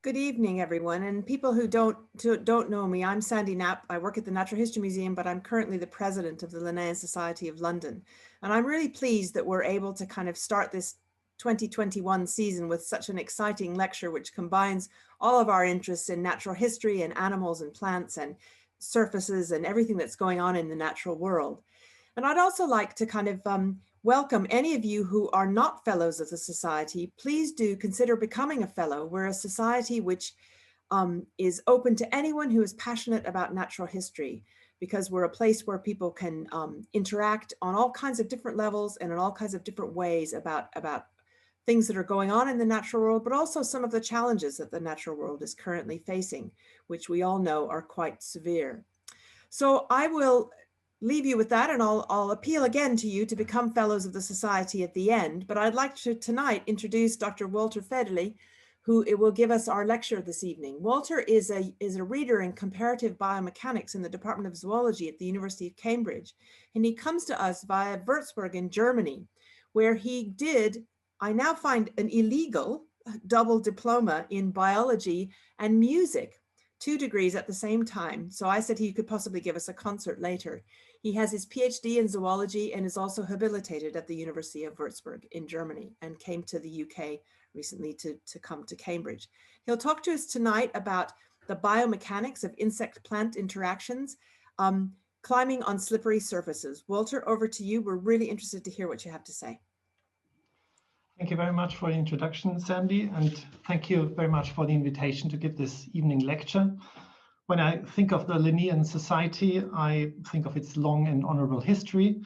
Good evening, everyone. And people who don't know me, I'm Sandy Knapp. I work at the Natural History Museum, but I'm currently the president of the Linnean Society of London. And I'm really pleased that we're able to kind of start this 2021 season with such an exciting lecture, which combines all of our interests in natural history and animals and plants and surfaces and everything that's going on in the natural world. And I'd also like to kind of welcome any of you who are not fellows of the Society. Please do consider becoming a fellow. We're a society which is open to anyone who is passionate about natural history, because we're a place where people can interact on all kinds of different levels and in all kinds of different ways about things that are going on in the natural world, but also some of the challenges that the natural world is currently facing, which we all know are quite severe. So I will leave you with that, and I'll appeal again to you to become fellows of the Society at the end. But I'd like to tonight introduce Dr. Walter Federle, who will give us our lecture this evening. Walter is a reader in comparative biomechanics in the Department of Zoology at the University of Cambridge. And he comes to us via Würzburg in Germany, where he did, I now find, an illegal double diploma in biology and music, 2 degrees at the same time. So I said he could possibly give us a concert later. He has his PhD in zoology and is also habilitated at the University of Würzburg in Germany, and came to the UK recently to come to Cambridge. He'll talk to us tonight about the biomechanics of insect-plant interactions, climbing on slippery surfaces. Walter, over to you. We're really interested to hear what you have to say. Thank you very much for the introduction, Sandy, and thank you very much for the invitation to give this evening lecture. When I think of the Linnean Society, I think of its long and honorable history,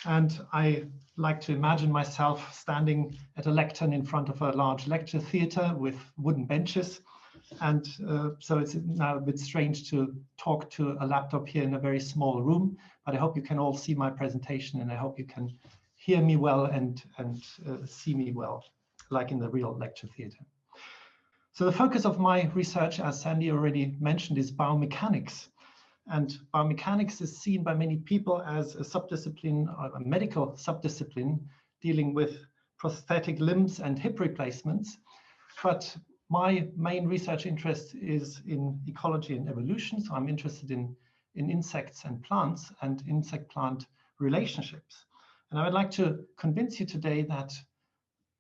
and I like to imagine myself standing at a lectern in front of a large lecture theatre with wooden benches. And so it's now a bit strange to talk to a laptop here in a very small room, but I hope you can all see my presentation, and I hope you can hear me well and see me well, like in the real lecture theatre. So the focus of my research, as Sandy already mentioned, is biomechanics. And biomechanics is seen by many people as a subdiscipline, a medical subdiscipline, dealing with prosthetic limbs and hip replacements. But my main research interest is in ecology and evolution. So I'm interested in insects and plants and insect-plant relationships. And I would like to convince you today that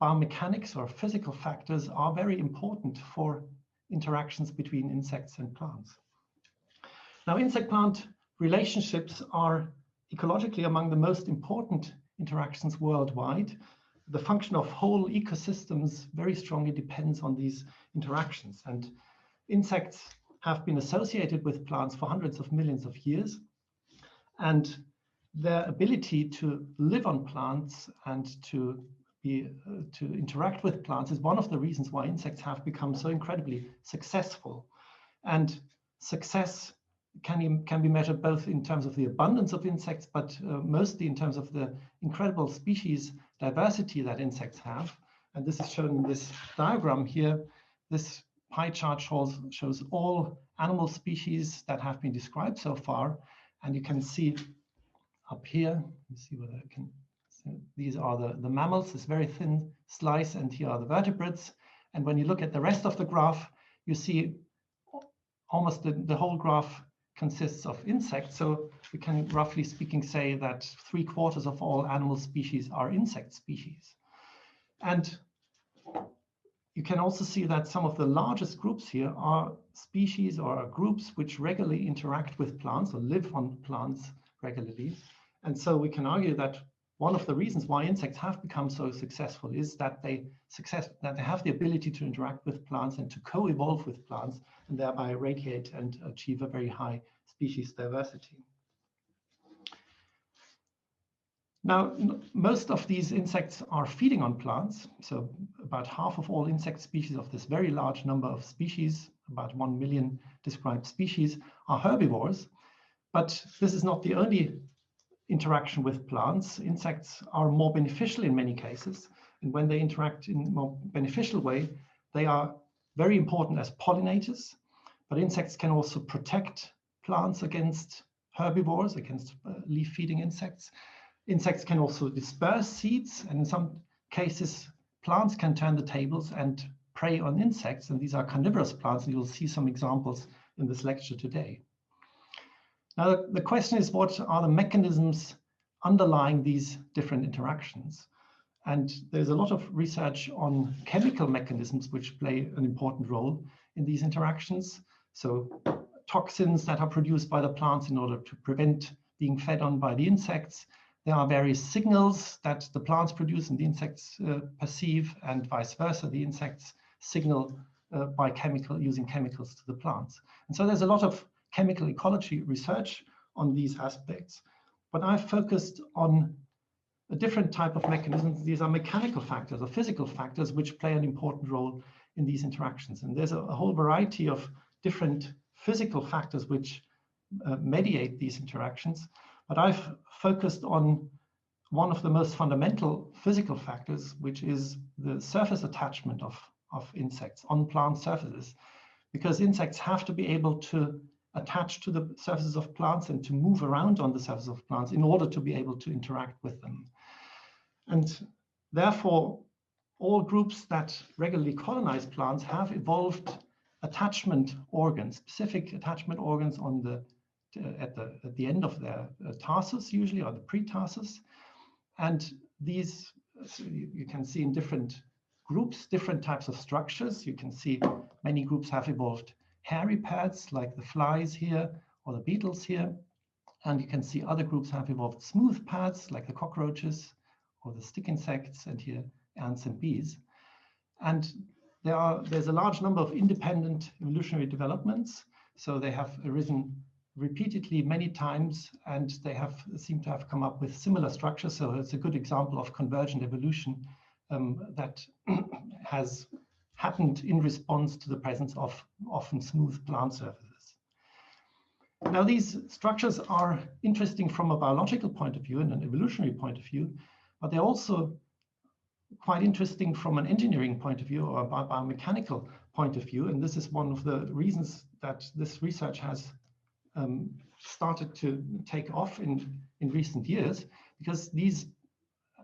biomechanics or physical factors are very important for interactions between insects and plants. Now, insect-plant relationships are ecologically among the most important interactions worldwide. The function of whole ecosystems very strongly depends on these interactions. And insects have been associated with plants for hundreds of millions of years. And their ability to live on plants and to interact with plants is one of the reasons why insects have become so incredibly successful. And success can be measured both in terms of the abundance of insects, but mostly in terms of the incredible species diversity that insects have. And this is shown in this diagram here. This pie chart shows all animal species that have been described so far. And you can see up here, let me see whether I can. These are the mammals, this very thin slice, and here are the vertebrates. And when you look at the rest of the graph, you see almost the whole graph consists of insects. So we can, roughly speaking, say that 3/4 of all animal species are insect species. And you can also see that some of the largest groups here are species or are groups which regularly interact with plants or live on plants regularly. And so we can argue that one of the reasons why insects have become so successful is that they have the ability to interact with plants and to co-evolve with plants, and thereby radiate and achieve a very high species diversity. Now, most of these insects are feeding on plants. So about half of all insect species of this very large number of species, about 1 million described species, are herbivores. But this is not the only interaction with plants. Insects are more beneficial in many cases. And when they interact in a more beneficial way, they are very important as pollinators. But insects can also protect plants against herbivores, against leaf-feeding insects. Insects can also disperse seeds, and in some cases, plants can turn the tables and prey on insects, and these are carnivorous plants, and you'll see some examples in this lecture today. Now, the question is, what are the mechanisms underlying these different interactions? And there's a lot of research on chemical mechanisms which play an important role in these interactions. So toxins that are produced by the plants in order to prevent being fed on by the insects. There are various signals that the plants produce and the insects perceive, and vice versa. The insects signal by using chemicals to the plants. And so there's a lot of chemical ecology research on these aspects. But I've focused on a different type of mechanisms. These are mechanical factors or physical factors which play an important role in these interactions. And there's a whole variety of different physical factors which mediate these interactions. But I've focused on one of the most fundamental physical factors, which is the surface attachment of insects on plant surfaces, because insects have to be able to attach to the surfaces of plants and to move around on the surface of plants in order to be able to interact with them. And therefore, all groups that regularly colonize plants have evolved attachment organs, specific attachment organs on at the end of their tarsus, usually, or the pretarsus. And these, so you can see in different groups, different types of structures. You can see many groups have evolved hairy pads, like the flies here, or the beetles here. And you can see other groups have evolved smooth pads, like the cockroaches, or the stick insects, and here ants and bees. And there's a large number of independent evolutionary developments. So they have arisen repeatedly many times, and they seem to have come up with similar structures. So it's a good example of convergent evolution that has happened in response to the presence of often smooth plant surfaces. Now, these structures are interesting from a biological point of view and an evolutionary point of view, but they're also quite interesting from an engineering point of view or a biomechanical point of view. And this is one of the reasons that this research has started to take off in recent years, because these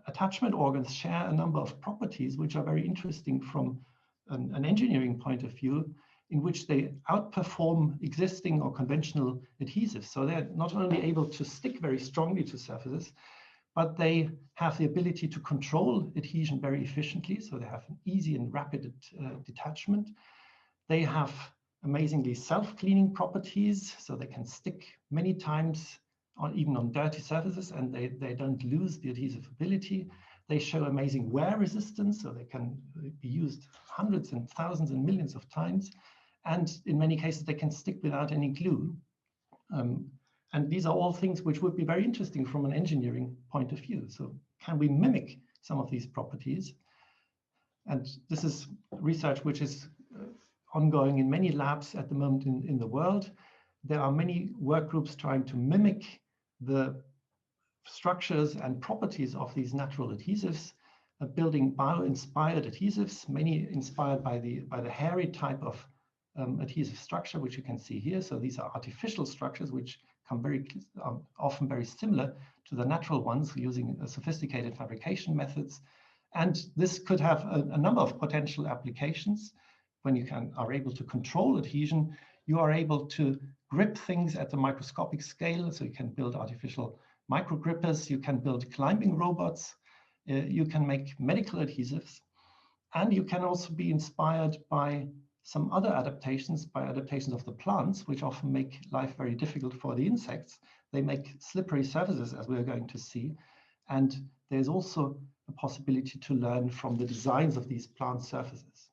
attachment organs share a number of properties which are very interesting from an engineering point of view, in which they outperform existing or conventional adhesives. So they're not only able to stick very strongly to surfaces, but they have the ability to control adhesion very efficiently. So they have an easy and rapid detachment. They have amazingly self-cleaning properties, so they can stick many times even on dirty surfaces, and they don't lose the adhesive ability. They show amazing wear resistance, so they can be used hundreds and thousands and millions of times. And in many cases, they can stick without any glue. And these are all things which would be very interesting from an engineering point of view. So can we mimic some of these properties? And this is research which is ongoing in many labs at the moment in the world. There are many work groups trying to mimic the structures and properties of these natural adhesives, building bio-inspired adhesives, many inspired by the hairy type of adhesive structure, which you can see here. So these are artificial structures which come often very similar to the natural ones, using sophisticated fabrication methods. And this could have a number of potential applications. When you are able to control adhesion, you are able to grip things at the microscopic scale. So you can build artificial micro grippers, you can build climbing robots, you can make medical adhesives, and you can also be inspired by some other adaptations, by adaptations of the plants, which often make life very difficult for the insects. They make slippery surfaces, as we're going to see. And there's also a possibility to learn from the designs of these plant surfaces.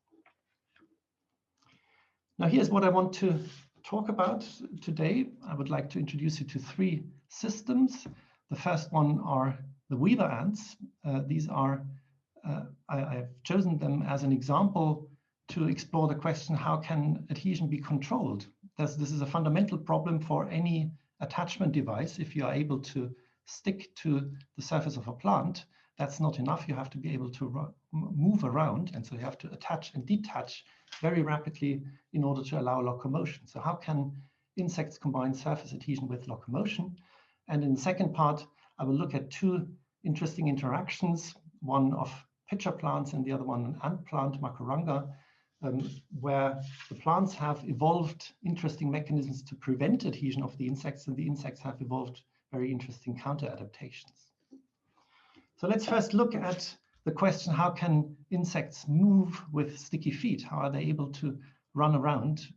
Now, here's what I want to talk about today. I would like to introduce you to three systems. The first one are the weaver ants. These are, I've chosen them as an example to explore the question, how can adhesion be controlled? This is a fundamental problem for any attachment device. If you are able to stick to the surface of a plant, that's not enough. You have to be able to move around. And so you have to attach and detach very rapidly in order to allow locomotion. So how can insects combine surface adhesion with locomotion? And in the second part, I will look at two interesting interactions, one of pitcher plants and the other one an ant plant, Macaranga, where the plants have evolved interesting mechanisms to prevent adhesion of the insects, and the insects have evolved very interesting counter adaptations. So let's first look at the question, how can insects move with sticky feet? How are they able to run around,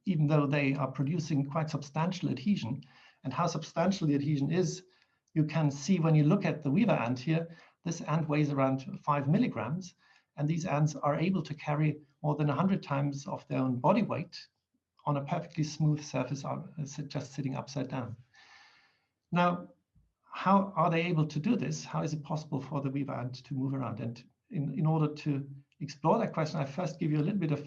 even though they are producing quite substantial adhesion? And how substantial the adhesion is, you can see when you look at the weaver ant here. This ant weighs around 5 milligrams, and these ants are able to carry more than 100 times of their own body weight on a perfectly smooth surface, just sitting upside down. Now, how are they able to do this? How is it possible for the weaver ant to move around? And in order to explore that question, I first give you a little bit of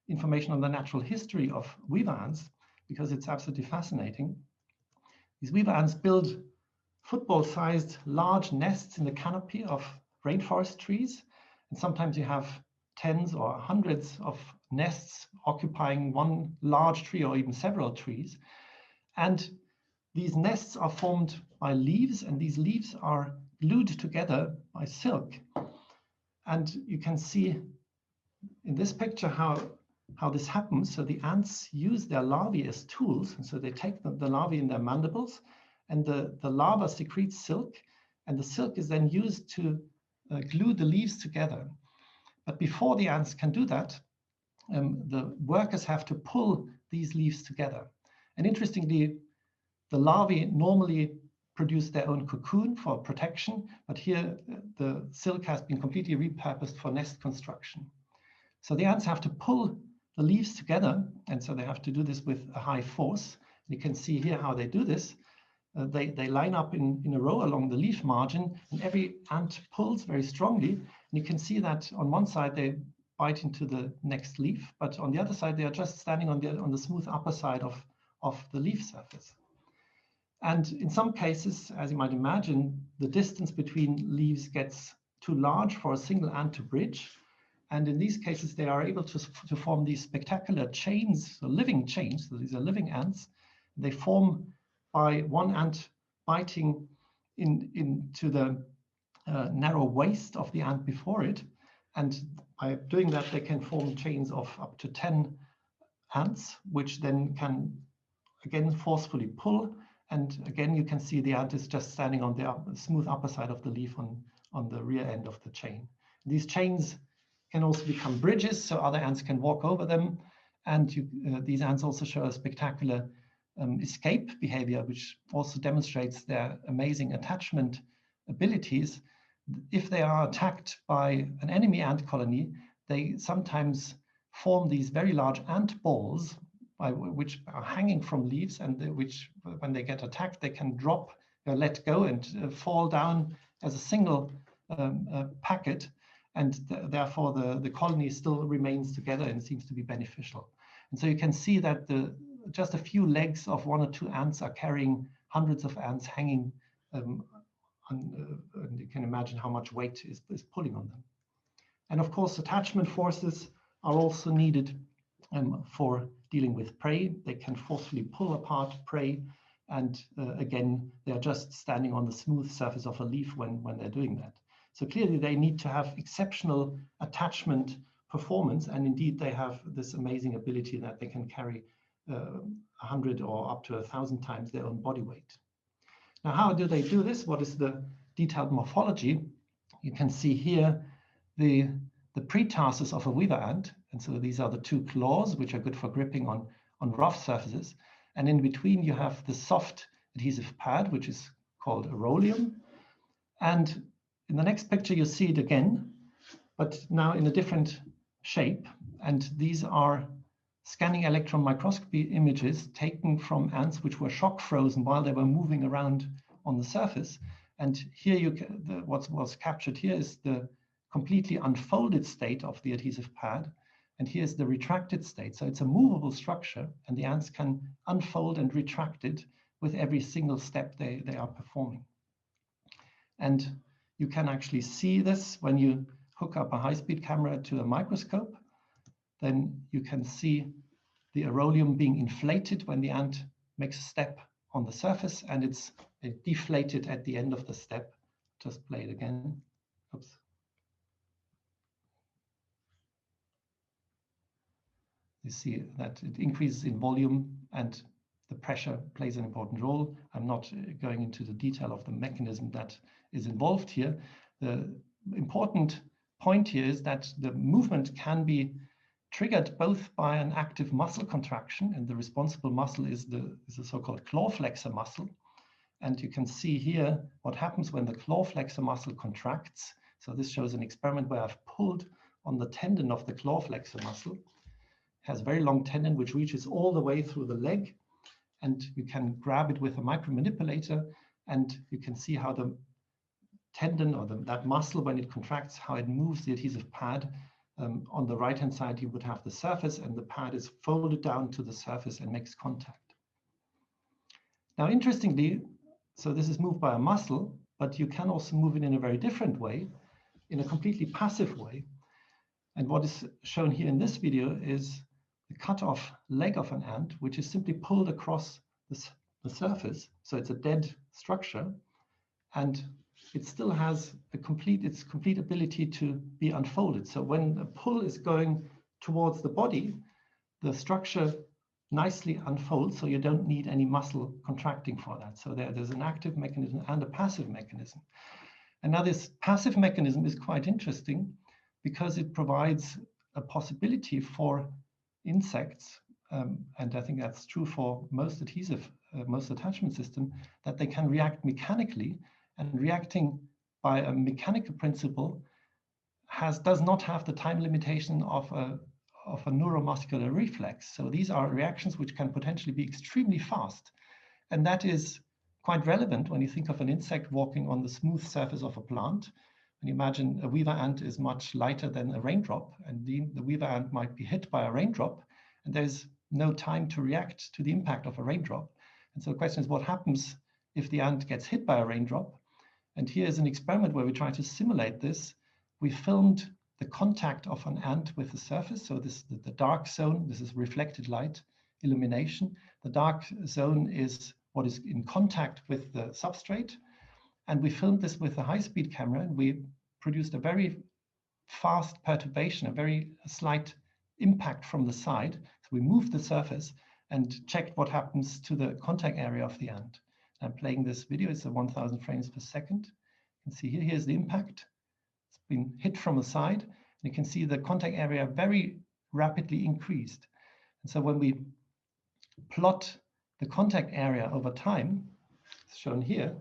information on the natural history of weaver ants, because it's absolutely fascinating. These weaver ants build football-sized large nests in the canopy of rainforest trees. And sometimes you have tens or hundreds of nests occupying one large tree or even several trees. And these nests are formed by leaves, and these leaves are glued together by silk. And you can see in this picture how this happens. So the ants use their larvae as tools. And so they take the larvae in their mandibles, and the larva secretes silk, and the silk is then used to glue the leaves together. But before the ants can do that, the workers have to pull these leaves together. And interestingly, the larvae normally produce their own cocoon for protection, but here the silk has been completely repurposed for nest construction. So the ants have to pull the leaves together, and so they have to do this with a high force. You can see here how they do this. They line up in a row along the leaf margin, and every ant pulls very strongly. And you can see that on one side they bite into the next leaf, but on the other side they are just standing on the smooth upper side of the leaf surface. And in some cases, as you might imagine, the distance between leaves gets too large for a single ant to bridge. And in these cases, they are able to form these spectacular chains, so living chains. So these are living ants. They form by one ant biting into the narrow waist of the ant before it. And by doing that, they can form chains of up to 10 ants, which then can, again, forcefully pull. And again, you can see the ant is just standing on the smooth upper side of the leaf on the rear end of the chain. These chains can also become bridges, so other ants can walk over them. And these ants also show a spectacular escape behavior, which also demonstrates their amazing attachment abilities. If they are attacked by an enemy ant colony, they sometimes form these very large ant balls, which are hanging from leaves, and which, when they get attacked, they can drop, let go, and fall down as a single packet, and therefore the colony still remains together and seems to be beneficial. And so you can see that just a few legs of one or two ants are carrying hundreds of ants hanging, and you can imagine how much weight is pulling on them. And of course, attachment forces are also needed for dealing with prey. They can forcefully pull apart prey, and again, they are just standing on the smooth surface of a leaf when they're doing that. So clearly they need to have exceptional attachment performance, and indeed they have this amazing ability that they can carry 100 or up to 1,000 times their own body weight. Now, how do they do this? What is the detailed morphology? You can see here the pretarsus of a weaver ant. And so these are the two claws, which are good for gripping on rough surfaces. And in between, you have the soft adhesive pad, which is called aurolium. And in the next picture, you see it again, but now in a different shape. And these are scanning electron microscopy images taken from ants which were shock frozen while they were moving around on the surface. And here what was captured here is the completely unfolded state of the adhesive pad. And here's the retracted state. So it's a movable structure, and the ants can unfold and retract it with every single step they are performing. And you can actually see this when you hook up a high-speed camera to a microscope. Then you can see the aurolium being inflated when the ant makes a step on the surface, and it's deflated at the end of the step. Just play it again. Oops. You see that it increases in volume and the pressure plays an important role. I'm not going into the detail of the mechanism that is involved here. The important point here is that the movement can be triggered both by an active muscle contraction, and the responsible muscle is the so-called claw flexor muscle. And you can see here what happens when the claw flexor muscle contracts. So this shows an experiment where I've pulled on the tendon of the claw flexor muscle. It has a very long tendon which reaches all the way through the leg, and you can grab it with a micromanipulator, and you can see how the tendon or that muscle, when it contracts, how it moves the adhesive pad. On the right-hand side, you would have the surface, and the pad is folded down to the surface and makes contact. Now, interestingly, so this is moved by a muscle, but you can also move it in a very different way, in a completely passive way. And what is shown here in this video is the cut-off leg of an ant, which is simply pulled across the surface. So it's a dead structure, and it still has its complete ability to be unfolded. So when a pull is going towards the body, the structure nicely unfolds, so you don't need any muscle contracting for that. So there's an active mechanism and a passive mechanism. And now this passive mechanism is quite interesting because it provides a possibility for insects, and I think that's true for most most attachment system, that they can react mechanically, and reacting by a mechanical principle does not have the time limitation of a neuromuscular reflex. So these are reactions which can potentially be extremely fast. And that is quite relevant when you think of an insect walking on the smooth surface of a plant. And imagine a weaver ant is much lighter than a raindrop, and the weaver ant might be hit by a raindrop, and there's no time to react to the impact of a raindrop. And so the question is, what happens if the ant gets hit by a raindrop? And here is an experiment where we try to simulate this. We filmed the contact of an ant with the surface. So the dark zone, this is reflected light illumination. The dark zone is what is in contact with the substrate. And we filmed this with a high-speed camera, and we produced a very fast perturbation, a very slight impact from the side. So we moved the surface and checked what happens to the contact area of the ant. I'm playing this video, it's 1,000 frames per second. You can see here's the impact. It's been hit from the side, and you can see the contact area very rapidly increased. And so when we plot the contact area over time, it's shown here,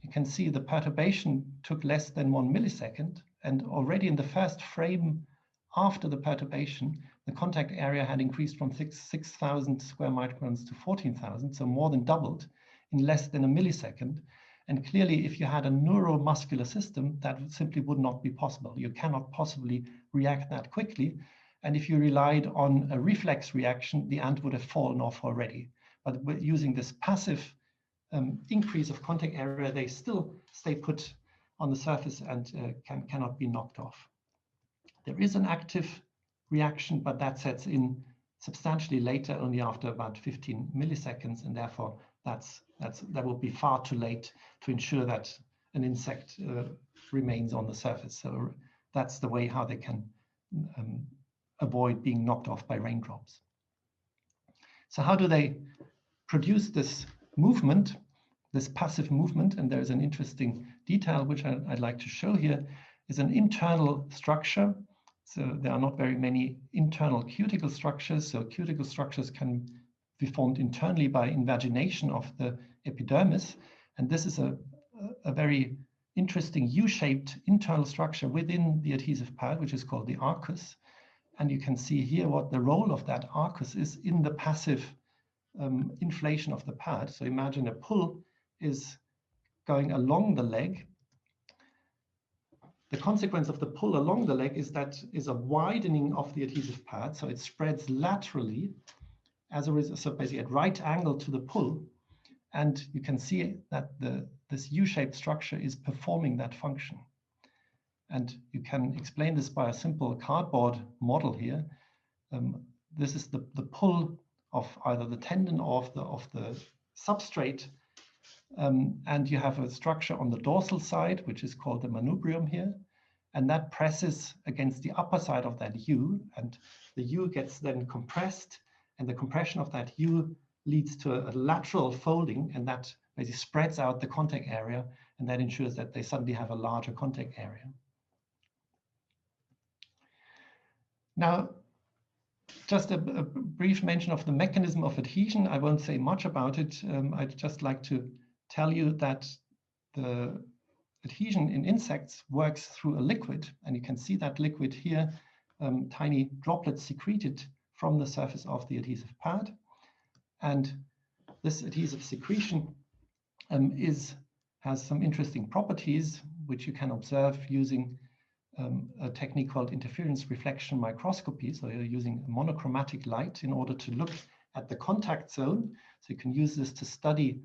you can see the perturbation took less than 1 millisecond, and already in the first frame after the perturbation, the contact area had increased from 6,000 square microns to 14,000, so more than doubled in less than a millisecond. And clearly, if you had a neuromuscular system, that simply would not be possible. You cannot possibly react that quickly. And if you relied on a reflex reaction, the ant would have fallen off already. But using this passive increase of contact area, they still stay put on the surface and cannot be knocked off. There is an active reaction, but that sets in substantially later, only after about 15 milliseconds, and therefore that will be far too late to ensure that an insect remains on the surface. So that's the way how they can avoid being knocked off by raindrops. So how do they produce this movement, this passive movement? And there's an interesting detail which I'd like to show here, is an internal structure. So there are not very many internal cuticle structures. So cuticle structures can be formed internally by invagination of the epidermis. And this is a very interesting U-shaped internal structure within the adhesive pad, which is called the arcus. And you can see here what the role of that arcus is in the passive inflation of the pad. So imagine a pull is going along the leg. The consequence of the pull along the leg is a widening of the adhesive pad. So it spreads laterally as a result, so basically at right angle to the pull. And you can see that this U-shaped structure is performing that function. And you can explain this by a simple cardboard model here. This is the pull of either the tendon or of the substrate. And you have a structure on the dorsal side, which is called the manubrium here. and that presses against the upper side of that U, and the U gets then compressed, and the compression of that U leads to a lateral folding, and that basically spreads out the contact area, and that ensures that they suddenly have a larger contact area. Now, just a brief mention of the mechanism of adhesion. I won't say much about it. I'd just like to tell you that the adhesion in insects works through a liquid, and you can see that liquid here, tiny droplets secreted from the surface of the adhesive pad. And this adhesive secretion has some interesting properties, which you can observe using a technique called interference reflection microscopy. So you're using monochromatic light in order to look at the contact zone. So you can use this to study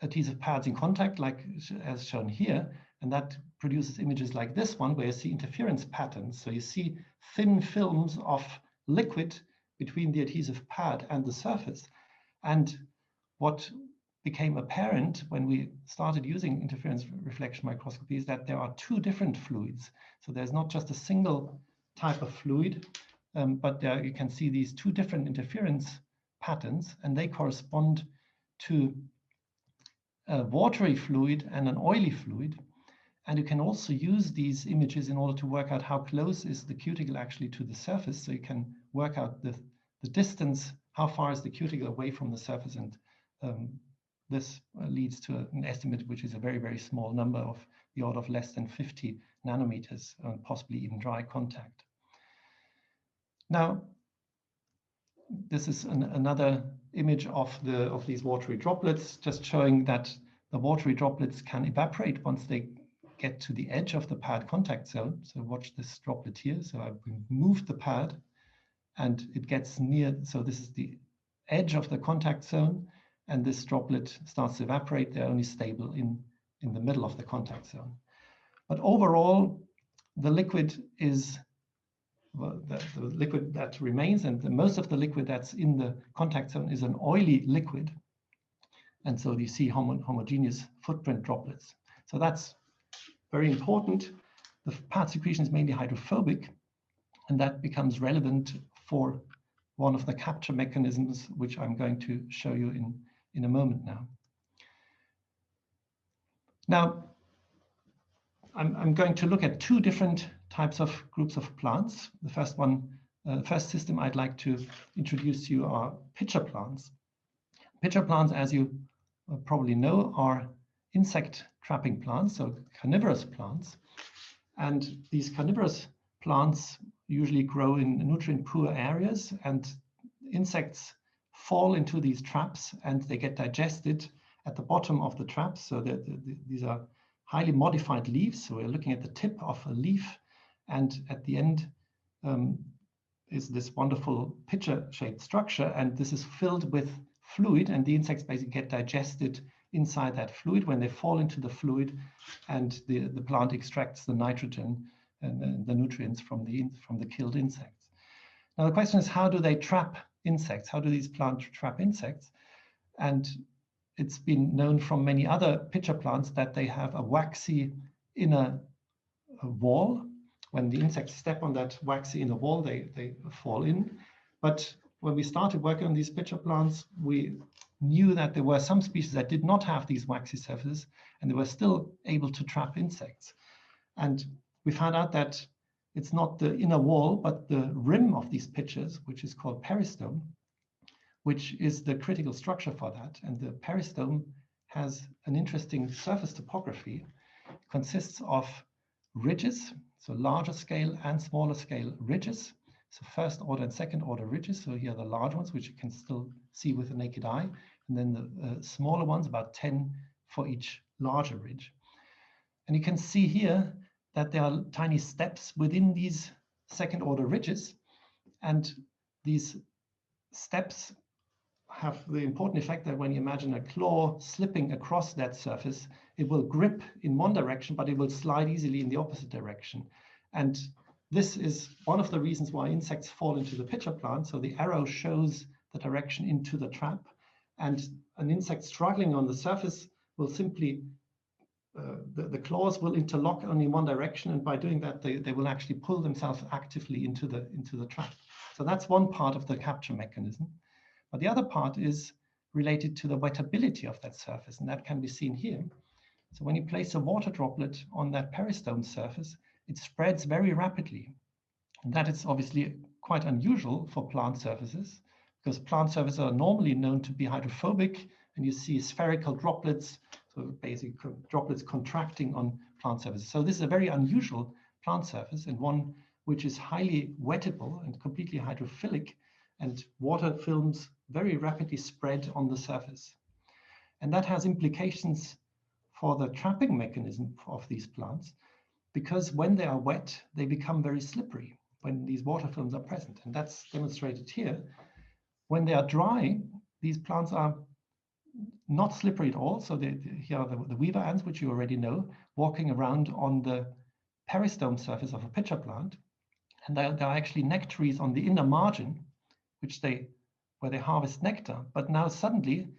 adhesive pads in contact, like as shown here, and that produces images like this one, where you see interference patterns. So you see thin films of liquid between the adhesive pad and the surface. And what became apparent when we started using interference reflection microscopy is that there are two different fluids. So there's not just a single type of fluid, but there you can see these two different interference patterns, and they correspond to a watery fluid and an oily fluid. And you can also use these images in order to work out how close is the cuticle actually to the surface. So you can work out the distance, how far is the cuticle away from the surface, and this leads to an estimate which is a very, very small number of the order of less than 50 nanometers, possibly even dry contact. Now, this is another image of these watery droplets, just showing that the watery droplets can evaporate once they get to the edge of the pad contact zone. So watch this droplet here. So I've moved the pad and it gets near. So this is the edge of the contact zone, and this droplet starts to evaporate. They're only stable in the middle of the contact zone. But overall, the liquid is the liquid that remains, and most of the liquid that's in the contact zone is an oily liquid. And so you see homogeneous footprint droplets. So that's very important. The pad secretion is mainly hydrophobic, and that becomes relevant for one of the capture mechanisms, which I'm going to show you in a moment now. Now, I'm going to look at two different types of groups of plants. The first system I'd like to introduce to you are pitcher plants. Pitcher plants, as you probably know, are insect trapping plants, so carnivorous plants. And these carnivorous plants usually grow in nutrient-poor areas, and insects fall into these traps and they get digested at the bottom of the traps. So these are highly modified leaves. So we're looking at the tip of a leaf, and at the end is this wonderful pitcher-shaped structure, and this is filled with fluid, and the insects basically get digested inside that fluid when they fall into the fluid, and the plant extracts the nitrogen and the nutrients from the killed insects. Now the question is, how do they trap insects? How do these plants trap insects? And it's been known from many other pitcher plants that they have a waxy inner wall. When the insects step on that waxy inner wall, they fall in. But when we started working on these pitcher plants, we knew that there were some species that did not have these waxy surfaces, and they were still able to trap insects. And we found out that it's not the inner wall, but the rim of these pitchers, which is called peristome, which is the critical structure for that. And the peristome has an interesting surface topography. It consists of ridges, so larger scale and smaller scale ridges. So first order and second order ridges. So here are the large ones, which you can still see with the naked eye. And then the smaller ones, about 10 for each larger ridge. And you can see here that there are tiny steps within these second order ridges. And these steps have the important effect that when you imagine a claw slipping across that surface, it will grip in one direction, but it will slide easily in the opposite direction. And this is one of the reasons why insects fall into the pitcher plant. So the arrow shows the direction into the trap, and an insect struggling on the surface will simply the claws will interlock only in one direction, and by doing that, they will actually pull themselves actively into the trap. So that's one part of the capture mechanism. But the other part is related to the wettability of that surface, and that can be seen here. So when you place a water droplet on that peristome surface, it spreads very rapidly. And that is obviously quite unusual for plant surfaces, because plant surfaces are normally known to be hydrophobic, and you see spherical droplets, so basically droplets contracting on plant surfaces. So this is a very unusual plant surface, and one which is highly wettable and completely hydrophilic, and water films very rapidly spread on the surface. And that has implications for the trapping mechanism of these plants, because when they are wet, they become very slippery when these water films are present. And that's demonstrated here. When they are dry, these plants are not slippery at all. So here are the weaver ants, which you already know, walking around on the peristome surface of a pitcher plant. And there are actually nectaries on the inner margin, where they harvest nectar. But now suddenly,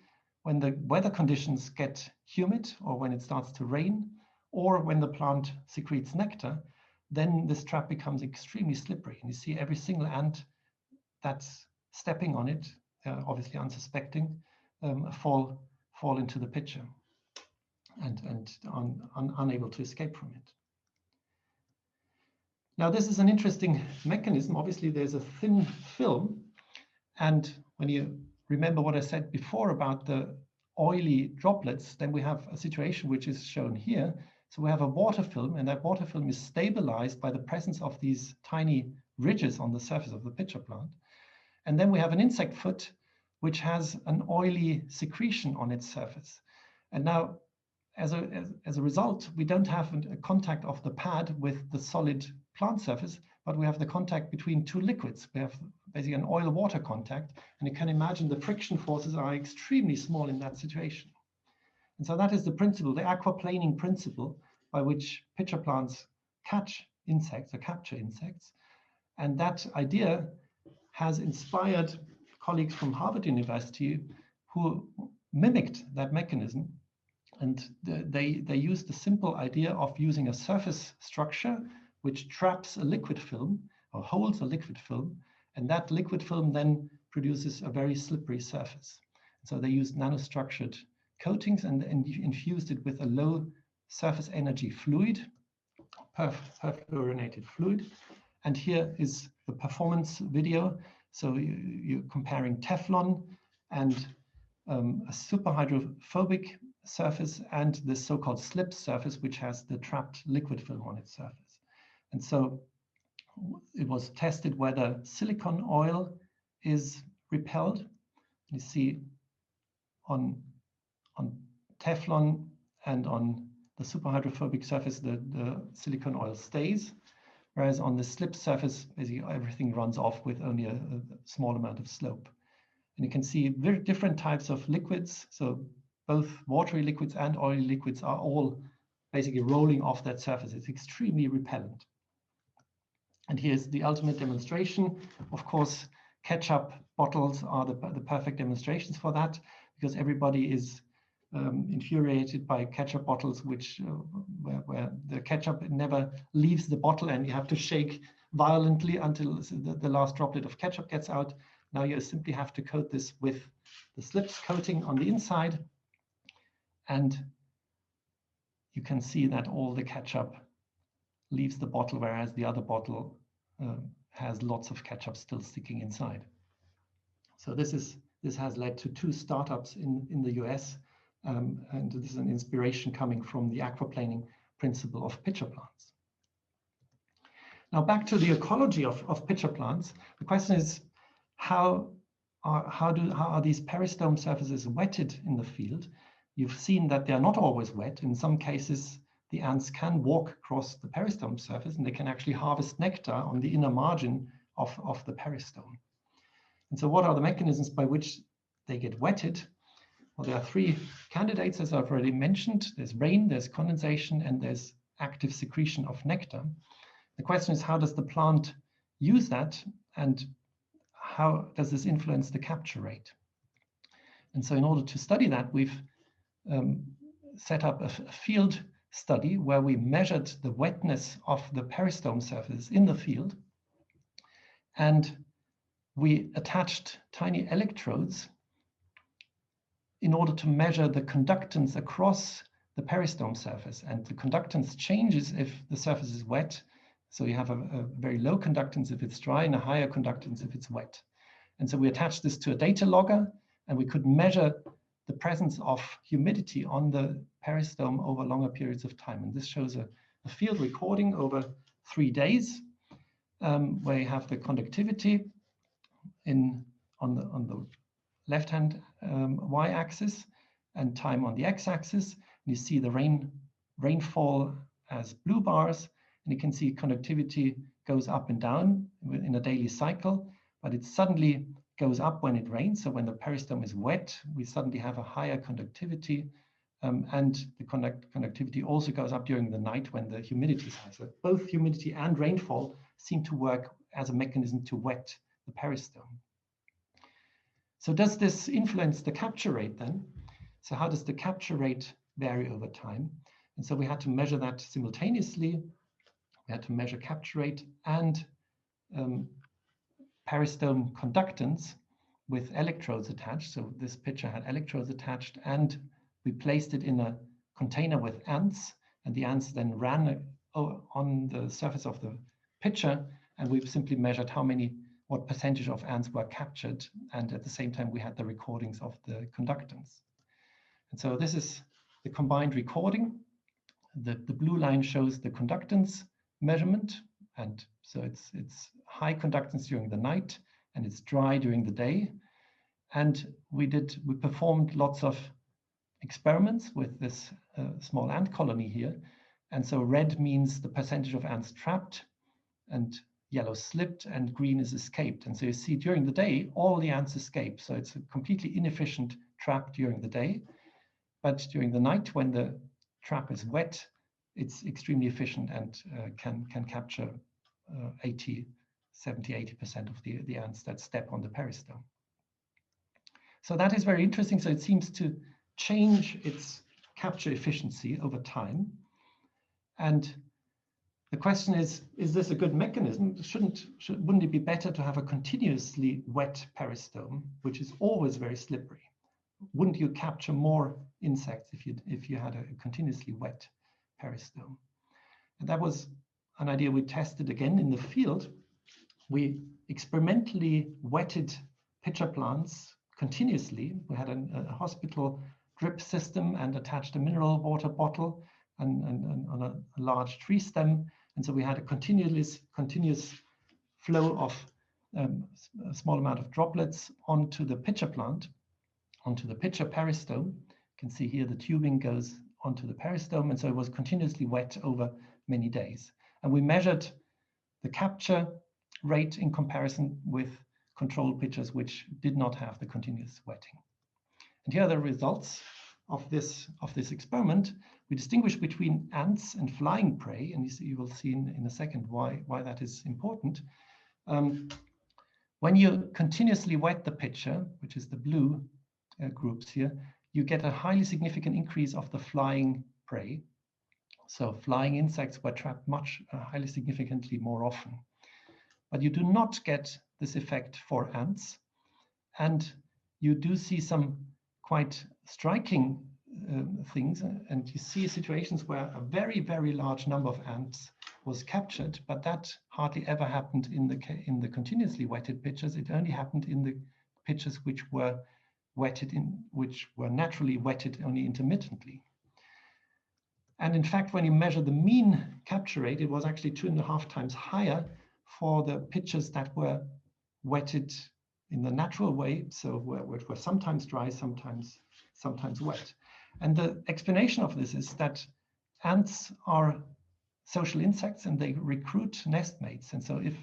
when the weather conditions get humid, or when it starts to rain, or when the plant secretes nectar, then this trap becomes extremely slippery. And you see every single ant that's stepping on it, obviously unsuspecting, fall into the pitcher and unable to escape from it. Now, this is an interesting mechanism. Obviously, there's a thin film. And when you remember what I said before about the oily droplets, then we have a situation which is shown here. So we have a water film, and that water film is stabilized by the presence of these tiny ridges on the surface of the pitcher plant. And then we have an insect foot, which has an oily secretion on its surface. And now, as a result, we don't have a contact of the pad with the solid plant surface, but we have the contact between two liquids. We have basically an oil-water contact, and you can imagine the friction forces are extremely small in that situation. And so that is the principle, the aquaplaning principle, by which pitcher plants catch insects or capture insects. And that idea has inspired colleagues from Harvard University who mimicked that mechanism. And they used the simple idea of using a surface structure which traps a liquid film or holds a liquid film, and that liquid film then produces a very slippery surface. So they used nanostructured coatings and infused it with a low surface energy fluid, perfluorinated fluid. And here is the performance video. So you're comparing Teflon and a super hydrophobic surface and the so-called slip surface, which has the trapped liquid film on its surface. And so it was tested whether silicone oil is repelled. You see on Teflon and on the super hydrophobic surface, the silicone oil stays, whereas on the slip surface, basically everything runs off with only a small amount of slope. And you can see very different types of liquids. So both watery liquids and oily liquids are all basically rolling off that surface. It's extremely repellent. And here's the ultimate demonstration. Of course, ketchup bottles are the perfect demonstrations for that, because everybody is infuriated by ketchup bottles, which where the ketchup never leaves the bottle, and you have to shake violently until the last droplet of ketchup gets out. Now you simply have to coat this with the slips coating on the inside, and you can see that all the ketchup leaves the bottle, whereas the other bottle has lots of ketchup still sticking inside. So this has led to 2 startups in the US, and this is an inspiration coming from the aquaplaning principle of pitcher plants. Now back to the ecology of pitcher plants. The question is, how are these peristome surfaces wetted in the field? You've seen that they are not always wet. In some cases, the ants can walk across the peristome surface, and they can actually harvest nectar on the inner margin of the peristome. And so what are the mechanisms by which they get wetted? Well, there are 3 candidates, as I've already mentioned. There's rain, there's condensation, and there's active secretion of nectar. The question is, how does the plant use that, and how does this influence the capture rate? And so in order to study that, we've set up a field study where we measured the wetness of the peristome surface in the field, and we attached tiny electrodes in order to measure the conductance across the peristome surface. And the conductance changes if the surface is wet. So you have a very low conductance if it's dry and a higher conductance if it's wet. And so we attached this to a data logger, and we could measure the presence of humidity on the peristome over longer periods of time. And this shows a field recording over 3 days, where you have the conductivity on the left-hand y-axis and time on the x-axis. You see the rainfall as blue bars, and you can see conductivity goes up and down in a daily cycle, but it suddenly goes up when it rains. So when the peristome is wet, we suddenly have a higher conductivity, and the conductivity also goes up during the night when the humidity is high. So both humidity and rainfall seem to work as a mechanism to wet the peristome. So does this influence the capture rate then? So how does the capture rate vary over time? And so we had to measure that simultaneously. We had to measure capture rate and peristome conductance with electrodes attached. So this pitcher had electrodes attached, and we placed it in a container with ants, and the ants then ran on the surface of the pitcher, and we simply measured what percentage of ants were captured, and at the same time we had the recordings of the conductance. And so this is the combined recording. The blue line shows the conductance measurement, and so it's high conductance during the night and it's dry during the day. And we performed lots of experiments with this small ant colony here. And so red means the percentage of ants trapped, and yellow slipped, and green is escaped. And so you see during the day, all the ants escape. So it's a completely inefficient trap during the day. But during the night, when the trap is wet, it's extremely efficient and can capture 70, 80% of the ants that step on the peristome. So that is very interesting. So it seems to change its capture efficiency over time. And the question is this a good mechanism? Wouldn't it be better to have a continuously wet peristome, which is always very slippery? Wouldn't you capture more insects if you had a continuously wet peristome? And that was an idea we tested again in the field. We experimentally wetted pitcher plants continuously. We had a hospital drip system and attached a mineral water bottle and on a large tree stem. And so we had a continuous flow of a small amount of droplets onto the pitcher plant, onto the pitcher peristome. You can see here the tubing goes onto the peristome, and so it was continuously wet over many days. And we measured the capture rate in comparison with control pitchers which did not have the continuous wetting. And here are the results of this experiment. We distinguish between ants and flying prey, and you will see in a second why that is important. When you continuously wet the pitcher, which is the blue groups here, you get a highly significant increase of the flying prey. So flying insects were trapped highly significantly more often. But you do not get this effect for ants. And you do see some quite striking things. And you see situations where a very, very large number of ants was captured, but that hardly ever happened in the continuously wetted pitchers. It only happened in the pitchers which were naturally wetted only intermittently. And in fact, when you measure the mean capture rate, it was actually 2.5 times higher for the pitchers that were wetted in the natural way, so which were sometimes dry, sometimes wet. And the explanation of this is that ants are social insects and they recruit nest mates. And so if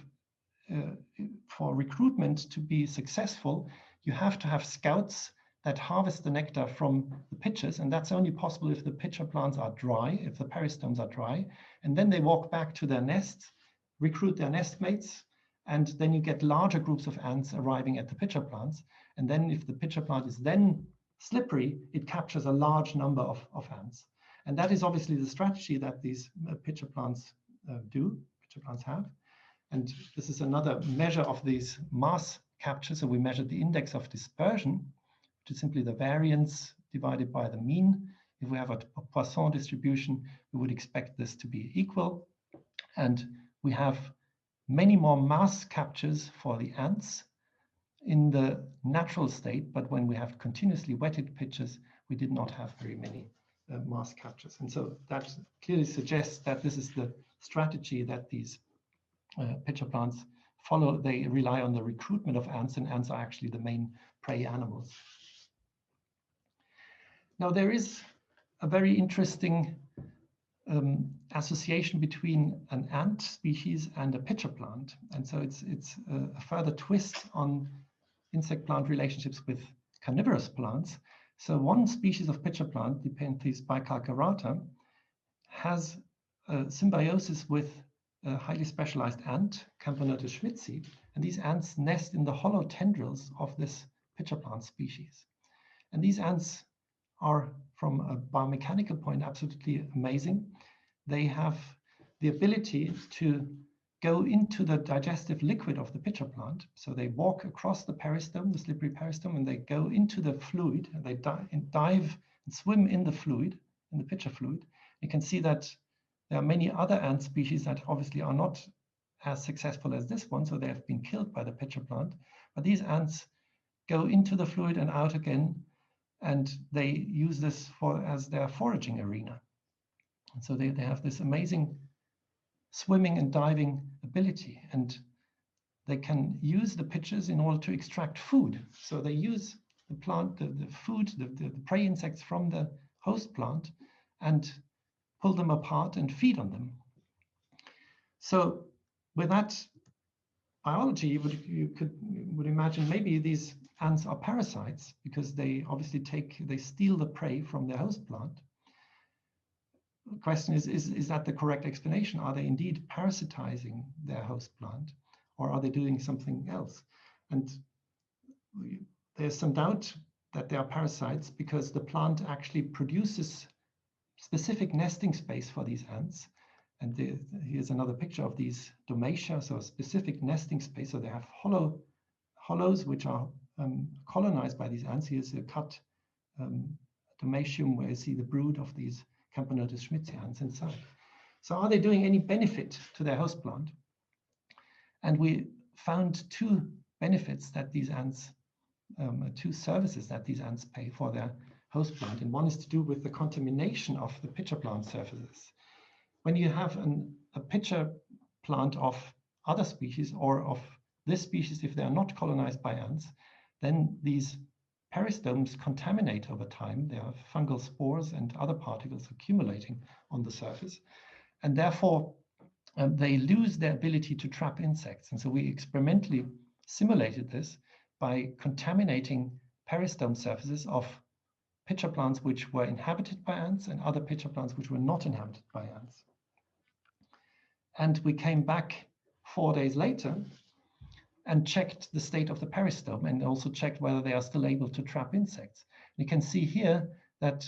for recruitment to be successful, you have to have scouts that harvest the nectar from the pitchers, and that's only possible if the pitcher plants are dry, if the peristomes are dry, and then they walk back to their nests, recruit their nest mates, and then you get larger groups of ants arriving at the pitcher plants. And then if the pitcher plant is then slippery, it captures a large number of ants. And that is obviously the strategy that these pitcher plants have. And this is another measure of these mass capture. So we measured the index of dispersion, which is simply the variance divided by the mean. If we have a Poisson distribution, we would expect this to be equal. And we have many more mass captures for the ants in the natural state, but when we have continuously wetted pitchers, we did not have very many mass captures. And so that clearly suggests that this is the strategy that these pitcher plants follow. They rely on the recruitment of ants, and ants are actually the main prey animals. Now, there is a very interesting association between an ant species and a pitcher plant. And so it's a further twist on insect-plant relationships with carnivorous plants. So one species of pitcher plant, Nepenthe bicalcarata, has a symbiosis with a highly specialized ant, Camponotus schmidtsi, and these ants nest in the hollow tendrils of this pitcher plant species. And these ants are, from a biomechanical point, absolutely amazing. They have the ability to go into the digestive liquid of the pitcher plant. So they walk across the peristome, the slippery peristome, and they go into the fluid, and they dive and swim in the fluid, in the pitcher fluid. You can see that there are many other ant species that obviously are not as successful as this one, so they have been killed by the pitcher plant. But these ants go into the fluid and out again, and they use this as their foraging arena. And so they have this amazing swimming and diving ability, and they can use the pitchers in order to extract food. So they use the plant, the food, the prey insects from the host plant, and pull them apart and feed on them. So with that biology, you would imagine maybe these ants are parasites, because they obviously steal the prey from their host plant. The question is that the correct explanation? Are they indeed parasitizing their host plant, or are they doing something else? And there's some doubt that they are parasites, because the plant actually produces specific nesting space for these ants. And here's another picture of these domatia, so a specific nesting space. So they have hollows which are colonized by these ants. Here's a cut domatium where you see the brood of these Camponotus schmidtsi ants inside. So are they doing any benefit to their host plant? And we found two benefits that these ants, two services that these ants pay for their host plant. And one is to do with the contamination of the pitcher plant surfaces. When you have a pitcher plant of other species, or of this species, if they are not colonized by ants, then these peristomes contaminate over time. There are fungal spores and other particles accumulating on the surface, and therefore they lose their ability to trap insects. And so we experimentally simulated this by contaminating peristome surfaces of pitcher plants which were inhabited by ants and other pitcher plants which were not inhabited by ants. And we came back 4 days later and checked the state of the peristome, and also checked whether they are still able to trap insects. You can see here that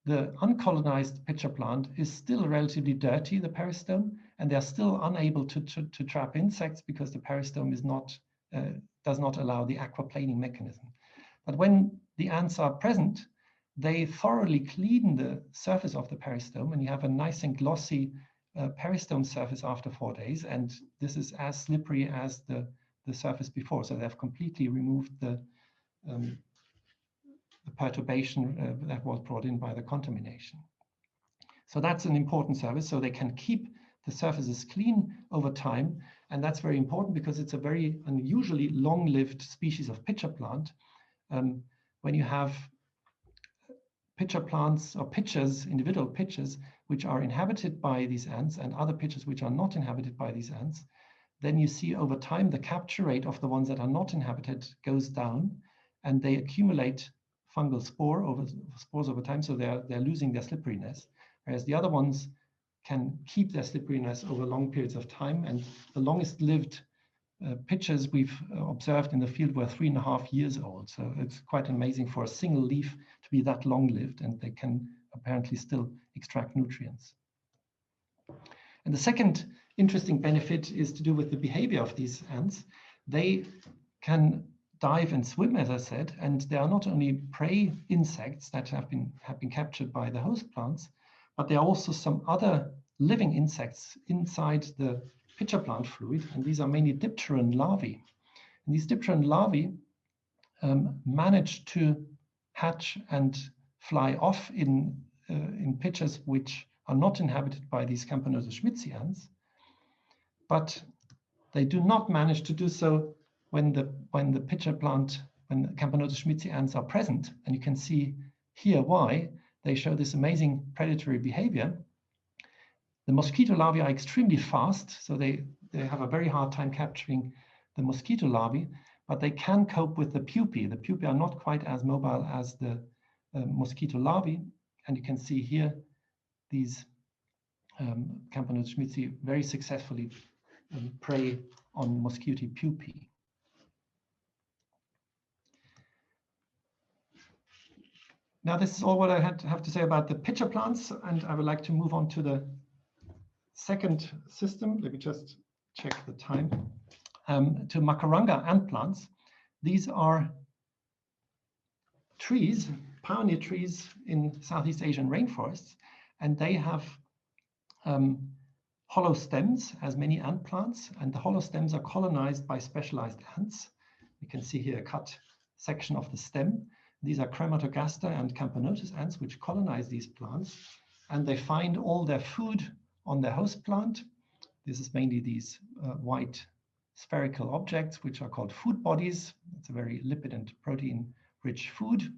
the uncolonized pitcher plant is still relatively dirty, the peristome, and they're still unable to trap insects, because the peristome does not allow the aquaplaning mechanism. But when the ants are present, they thoroughly clean the surface of the peristome, and you have a nice and glossy peristome surface after 4 days, and this is as slippery as the surface before. So they've completely removed the perturbation that was brought in by the contamination. So that's an important service. So they can keep the surfaces clean over time, and that's very important because it's a very unusually long-lived species of pitcher plant. When you have pitcher plants or pitchers, individual pitchers, which are inhabited by these ants, and other pitchers which are not inhabited by these ants, then you see over time the capture rate of the ones that are not inhabited goes down, and they accumulate fungal spores over time, so they're losing their slipperiness, whereas the other ones can keep their slipperiness over long periods of time. And the longest lived pitchers we've observed in the field were 3.5 years old. So it's quite amazing for a single leaf to be that long lived, and they can apparently still extract nutrients. And the second interesting benefit is to do with the behavior of these ants. They can dive and swim, as I said, and they are not only prey insects that have been captured by the host plants, but there are also some other living insects inside the pitcher plant fluid, and these are mainly dipteran larvae. And these dipteran larvae manage to hatch and fly off in pitchers which are not inhabited by these Camponotus schmitzi ants, but they do not manage to do so when the pitcher plant, when the Camponotus schmitzi ants are present. And you can see here why. They show this amazing predatory behavior. The mosquito larvae are extremely fast, so they have a very hard time capturing the mosquito larvae, but they can cope with the pupae. The pupae are not quite as mobile as the mosquito larvae, and you can see here these Camponotus schmitzi very successfully prey on mosquito pupae. Now, this is all what I have to say about the pitcher plants, and I would like to move on to the second system. Let me just check the time. To Makaranga ant plants. These are trees, pioneer trees in Southeast Asian rainforests, and they have hollow stems, as many ant plants, and the hollow stems are colonized by specialized ants. You can see here a cut section of the stem. These are Chromatogaster and Camponotus ants, which colonize these plants, and they find all their food on their host plant. This is mainly these white spherical objects, which are called food bodies. It's a very lipid and protein-rich food.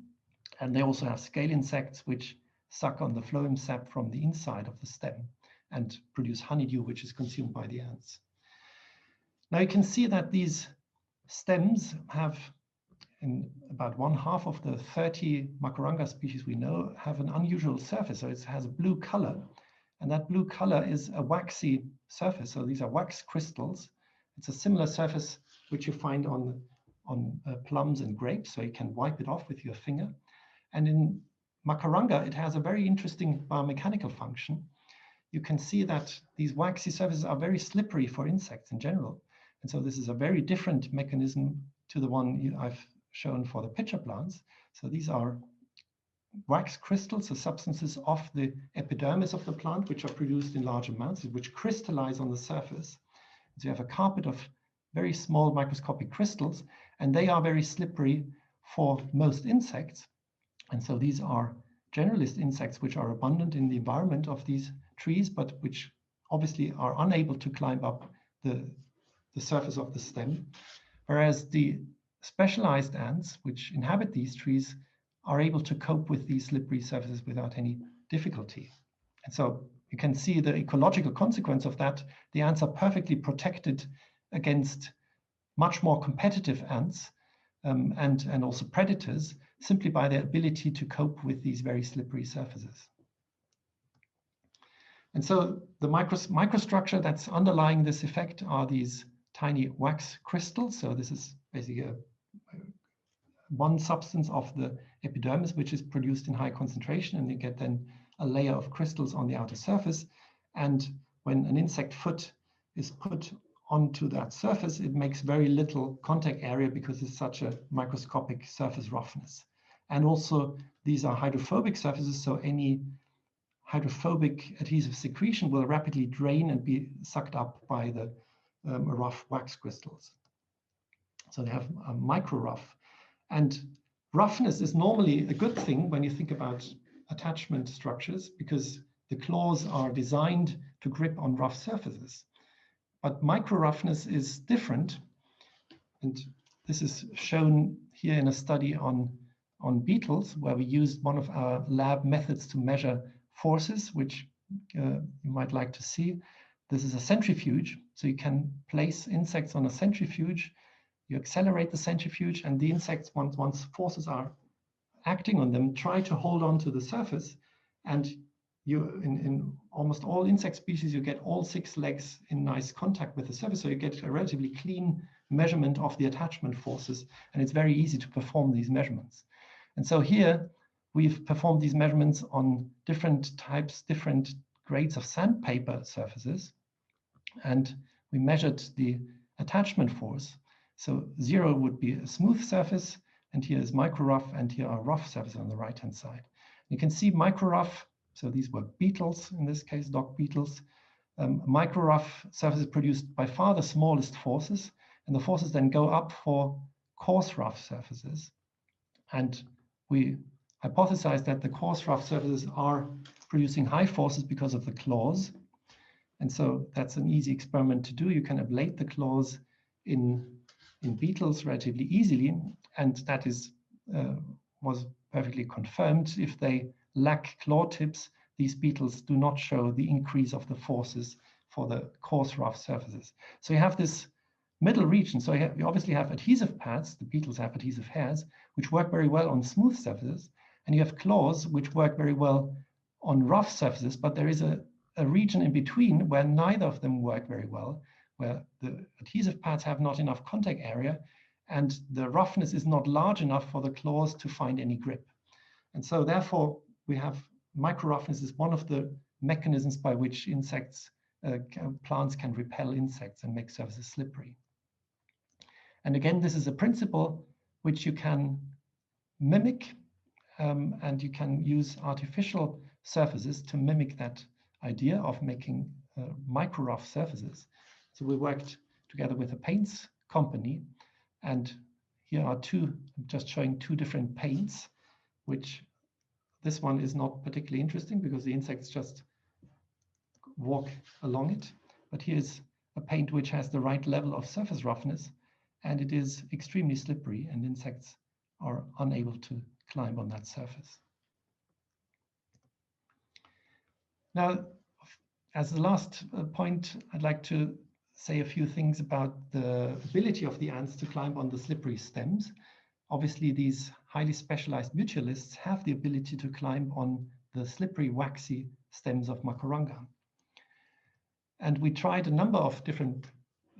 And they also have scale insects, which suck on the phloem sap from the inside of the stem and produce honeydew, which is consumed by the ants. Now you can see that these stems have, in about 1/2 of the 30 Makaranga species we know, have an unusual surface. So it has a blue color, and that blue color is a waxy surface. So these are wax crystals. It's a similar surface which you find on plums and grapes, so you can wipe it off with your finger. And in Makaranga, it has a very interesting biomechanical function. You can see that these waxy surfaces are very slippery for insects in general. And so this is a very different mechanism to the one I've shown for the pitcher plants. So these are wax crystals, the substances of the epidermis of the plant, which are produced in large amounts, which crystallize on the surface. So you have a carpet of very small microscopic crystals, and they are very slippery for most insects. And so these are generalist insects which are abundant in the environment of these trees, but which obviously are unable to climb up the surface of the stem. Whereas the specialized ants, which inhabit these trees, are able to cope with these slippery surfaces without any difficulty. And so you can see the ecological consequence of that. The ants are perfectly protected against much more competitive ants and also predators, simply by their ability to cope with these very slippery surfaces. And so the microstructure that's underlying this effect are these tiny wax crystals. So this is basically one substance of the epidermis, which is produced in high concentration, and you get then a layer of crystals on the outer surface. And when an insect foot is put onto that surface, it makes very little contact area because it's such a microscopic surface roughness. And also these are hydrophobic surfaces, so any hydrophobic adhesive secretion will rapidly drain and be sucked up by the rough wax crystals. So they have a micro rough. And roughness is normally a good thing when you think about attachment structures, because the claws are designed to grip on rough surfaces. But micro roughness is different. And this is shown here in a study on beetles, where we used one of our lab methods to measure forces, which you might like to see. This is a centrifuge. So you can place insects on a centrifuge. You accelerate the centrifuge, and the insects, once forces are acting on them, try to hold on to the surface. And you, in almost all insect species, you get all 6 legs in nice contact with the surface. So you get a relatively clean measurement of the attachment forces, and it's very easy to perform these measurements. And so here we've performed these measurements on different types, different grades of sandpaper surfaces. And we measured the attachment force. So 0 would be a smooth surface, and here is micro rough, and here are rough surfaces on the right-hand side. You can see micro rough, so these were beetles, in this case, dog beetles. Micro rough surfaces produced by far the smallest forces, and the forces then go up for coarse rough surfaces. And we hypothesized that the coarse rough surfaces are producing high forces because of the claws. And so that's an easy experiment to do. You can ablate the claws in beetles relatively easily, and that was perfectly confirmed. If they lack claw tips, these beetles do not show the increase of the forces for the coarse rough surfaces. So you have this middle region. So you obviously have adhesive pads, the beetles have adhesive hairs, which work very well on smooth surfaces, and you have claws which work very well on rough surfaces, but there is a region in between where neither of them work very well, where the adhesive pads have not enough contact area, and the roughness is not large enough for the claws to find any grip. And so therefore, we have micro roughness is one of the mechanisms by which plants can repel insects and make surfaces slippery. And again, this is a principle which you can mimic, and you can use artificial surfaces to mimic that idea of making micro rough surfaces. So we worked together with a paints company, and here are I'm just showing two different paints, which this one is not particularly interesting because the insects just walk along it. But here's a paint which has the right level of surface roughness, and it is extremely slippery, and insects are unable to climb on that surface. Now, as the last point, I'd like to say a few things about the ability of the ants to climb on the slippery stems. Obviously, these highly specialized mutualists have the ability to climb on the slippery, waxy stems of Macaranga. And we tried a number of different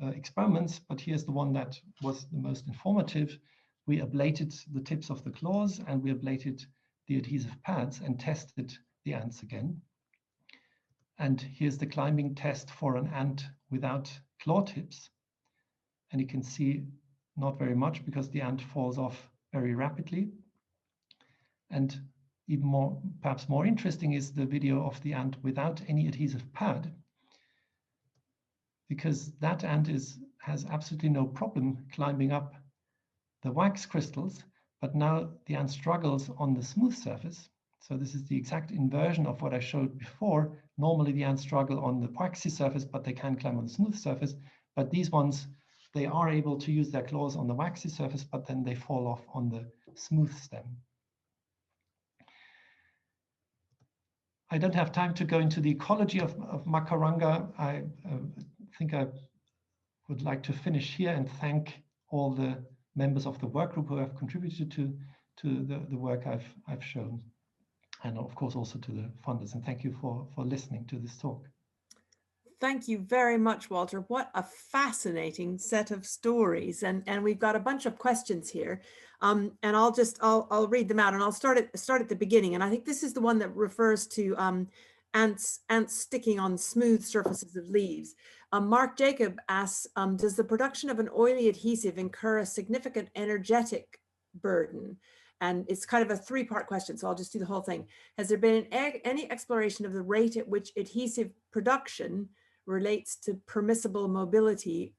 experiments, but here's the one that was the most informative. We ablated the tips of the claws, and we ablated the adhesive pads and tested the ants again. And here's the climbing test for an ant without claw tips. And you can see not very much because the ant falls off very rapidly. And even more, perhaps more interesting, is the video of the ant without any adhesive pad, because that ant has absolutely no problem climbing up the wax crystals, but now the ant struggles on the smooth surface. So this is the exact inversion of what I showed before. Normally the ants struggle on the waxy surface, but they can climb on the smooth surface. But these ones, they are able to use their claws on the waxy surface, but then they fall off on the smooth stem. I don't have time to go into the ecology of Macaranga. I think I would like to finish here and thank all the members of the work group who have contributed to the work I've shown. And of course also to the funders. And thank you for listening to this talk. Thank you very much, Walter. What a fascinating set of stories. And we've got a bunch of questions here. And I'll read them out, and I'll start at the beginning. And I think this is the one that refers to ants sticking on smooth surfaces of leaves. Mark Jacob asks, does the production of an oily adhesive incur a significant energetic burden? And it's kind of a three-part question, so I'll just do the whole thing. Has there been any exploration of the rate at which adhesive production relates to permissible mobility,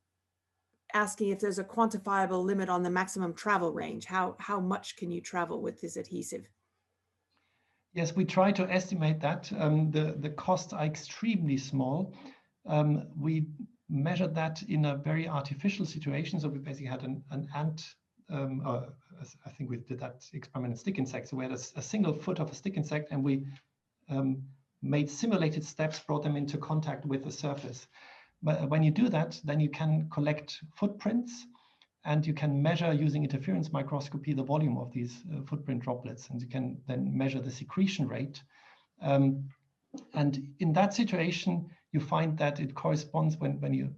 asking if there's a quantifiable limit on the maximum travel range? How much can you travel with this adhesive? Yes, we try to estimate that. The costs are extremely small. We measured that in a very artificial situation. So we basically had an ant, I think we did that experiment in stick insects. So we had a single foot of a stick insect, and we made simulated steps, brought them into contact with the surface. But when you do that, then you can collect footprints, and you can measure using interference microscopy the volume of these footprint droplets, and you can then measure the secretion rate. And in that situation, you find that it corresponds when you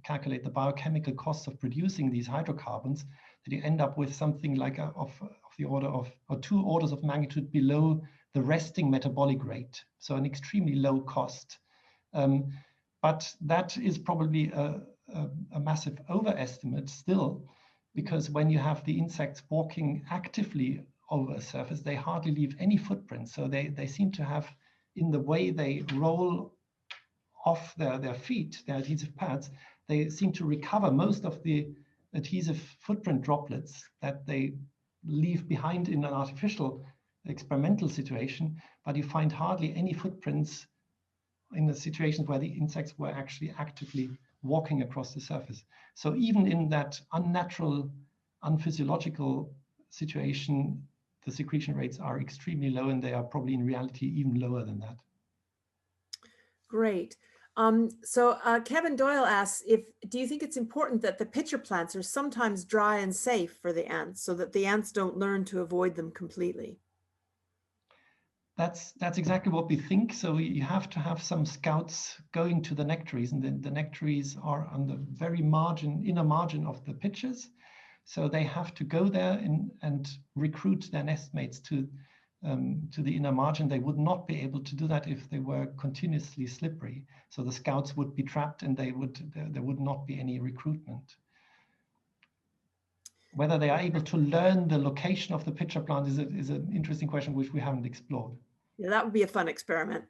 calculate the biochemical costs of producing these hydrocarbons, that you end up with something like of the order of, or 2 orders of magnitude below the resting metabolic rate, so an extremely low cost. But that is probably a massive overestimate still, because when you have the insects walking actively over a surface, they hardly leave any footprint. So they seem to have, in the way they roll off their feet, their adhesive pads, they seem to recover most of the adhesive footprint droplets that they leave behind in an artificial experimental situation, but you find hardly any footprints in the situations where the insects were actually actively walking across the surface. So even in that unnatural, unphysiological situation, the secretion rates are extremely low, and they are probably in reality even lower than that. Great. So Kevin Doyle asks, do you think it's important that the pitcher plants are sometimes dry and safe for the ants so that the ants don't learn to avoid them completely? That's exactly what we think. So you have to have some scouts going to the nectaries, and the nectaries are on the very inner margin of the pitchers. So they have to go there and recruit their nestmates to the inner margin. They would not be able to do that if they were continuously slippery. So the scouts would be trapped, and there would not be any recruitment. Whether they are able to learn the location of the pitcher plant is an interesting question which we haven't explored. Yeah, that would be a fun experiment.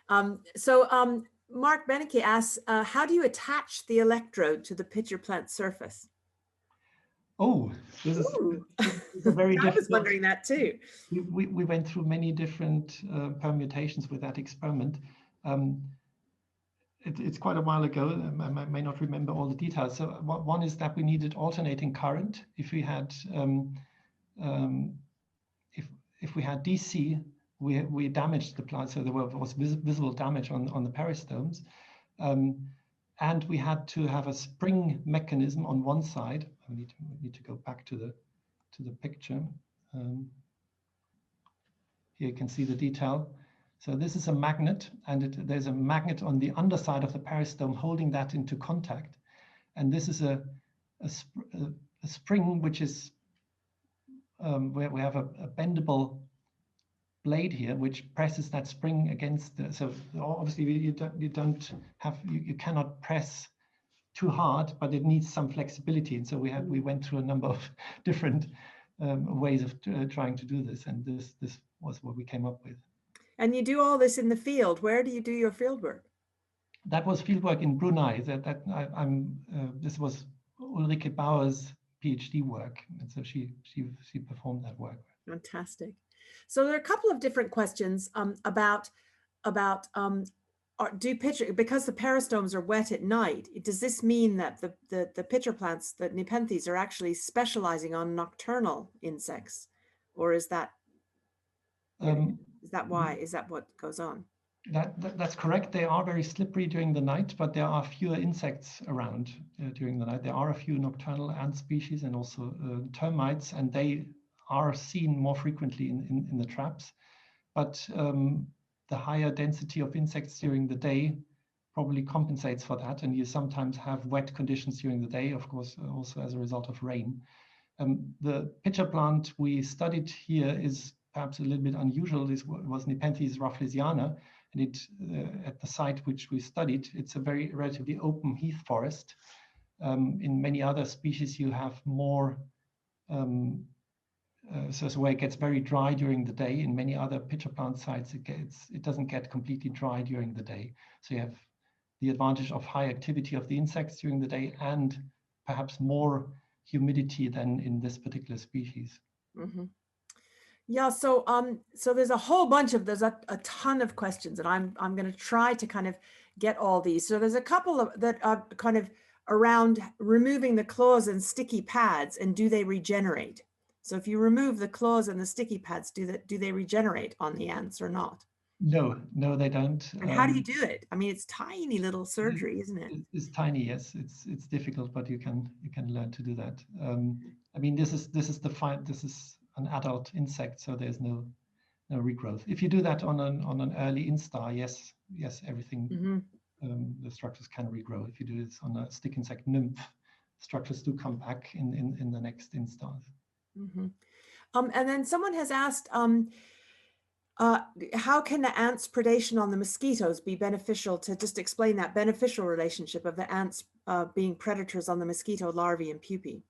Mark Beneke asks, how do you attach the electrode to the pitcher plant surface? Oh, this is a very difficult. I was wondering that too. We went through many different permutations with that experiment. It's quite a while ago. I may not remember all the details. So one is that we needed alternating current. If we had if we had DC, we damaged the plant, so there was visible damage on the peristomes, and we had to have a spring mechanism on one side. I need to go back to the picture. Here you can see the detail. So this is a magnet, and there's a magnet on the underside of the peristome holding that into contact. And this is a spring which is where we have a bendable blade here, which presses that spring against the, so obviously you cannot press too hard, but it needs some flexibility. And so we went through a number of different ways of trying to do this, and this was what we came up with. And you do all this in the field. Where do you do your field work? That was fieldwork in Brunei. This was Ulrike Bauer's PhD work, and so she performed that work. Fantastic. So there are a couple of different questions about because the peristomes are wet at night. Does this mean that the pitcher plants, the Nepenthes, are actually specializing on nocturnal insects, or is that why? Is that what goes on? That's correct. They are very slippery during the night, but there are fewer insects around during the night. There are a few nocturnal ant species and also termites, and they are seen more frequently in the traps. But the higher density of insects during the day probably compensates for that. And you sometimes have wet conditions during the day, of course, also as a result of rain. The pitcher plant we studied here is perhaps a little bit unusual. This was Nepenthe Rafflesiana, and it at the site which we studied, it's a very relatively open heath forest. In many other species, you have more so where it gets very dry during the day. In many other pitcher plant sites, it doesn't get completely dry during the day. So you have the advantage of high activity of the insects during the day and perhaps more humidity than in this particular species. Mm-hmm. Yeah, so there's a ton of questions, and I'm going to try to kind of get all these. So there's a couple of that are kind of around removing the claws and sticky pads, and do they regenerate? So if you remove the claws and the sticky pads, do they regenerate on the ants or not? No, they don't. And how do you do it? I mean, it's tiny little surgery, isn't it? It's tiny, yes. It's difficult, but you can learn to do that. I mean, this is an adult insect, so there's no regrowth. If you do that on an early instar, yes, everything, the structures can regrow. If you do this on a stick insect nymph, structures do come back in the next install. Mm-hmm. And then someone has asked, how can the ants' predation on the mosquitoes be beneficial, to just explain that beneficial relationship of the ants being predators on the mosquito larvae and pupae?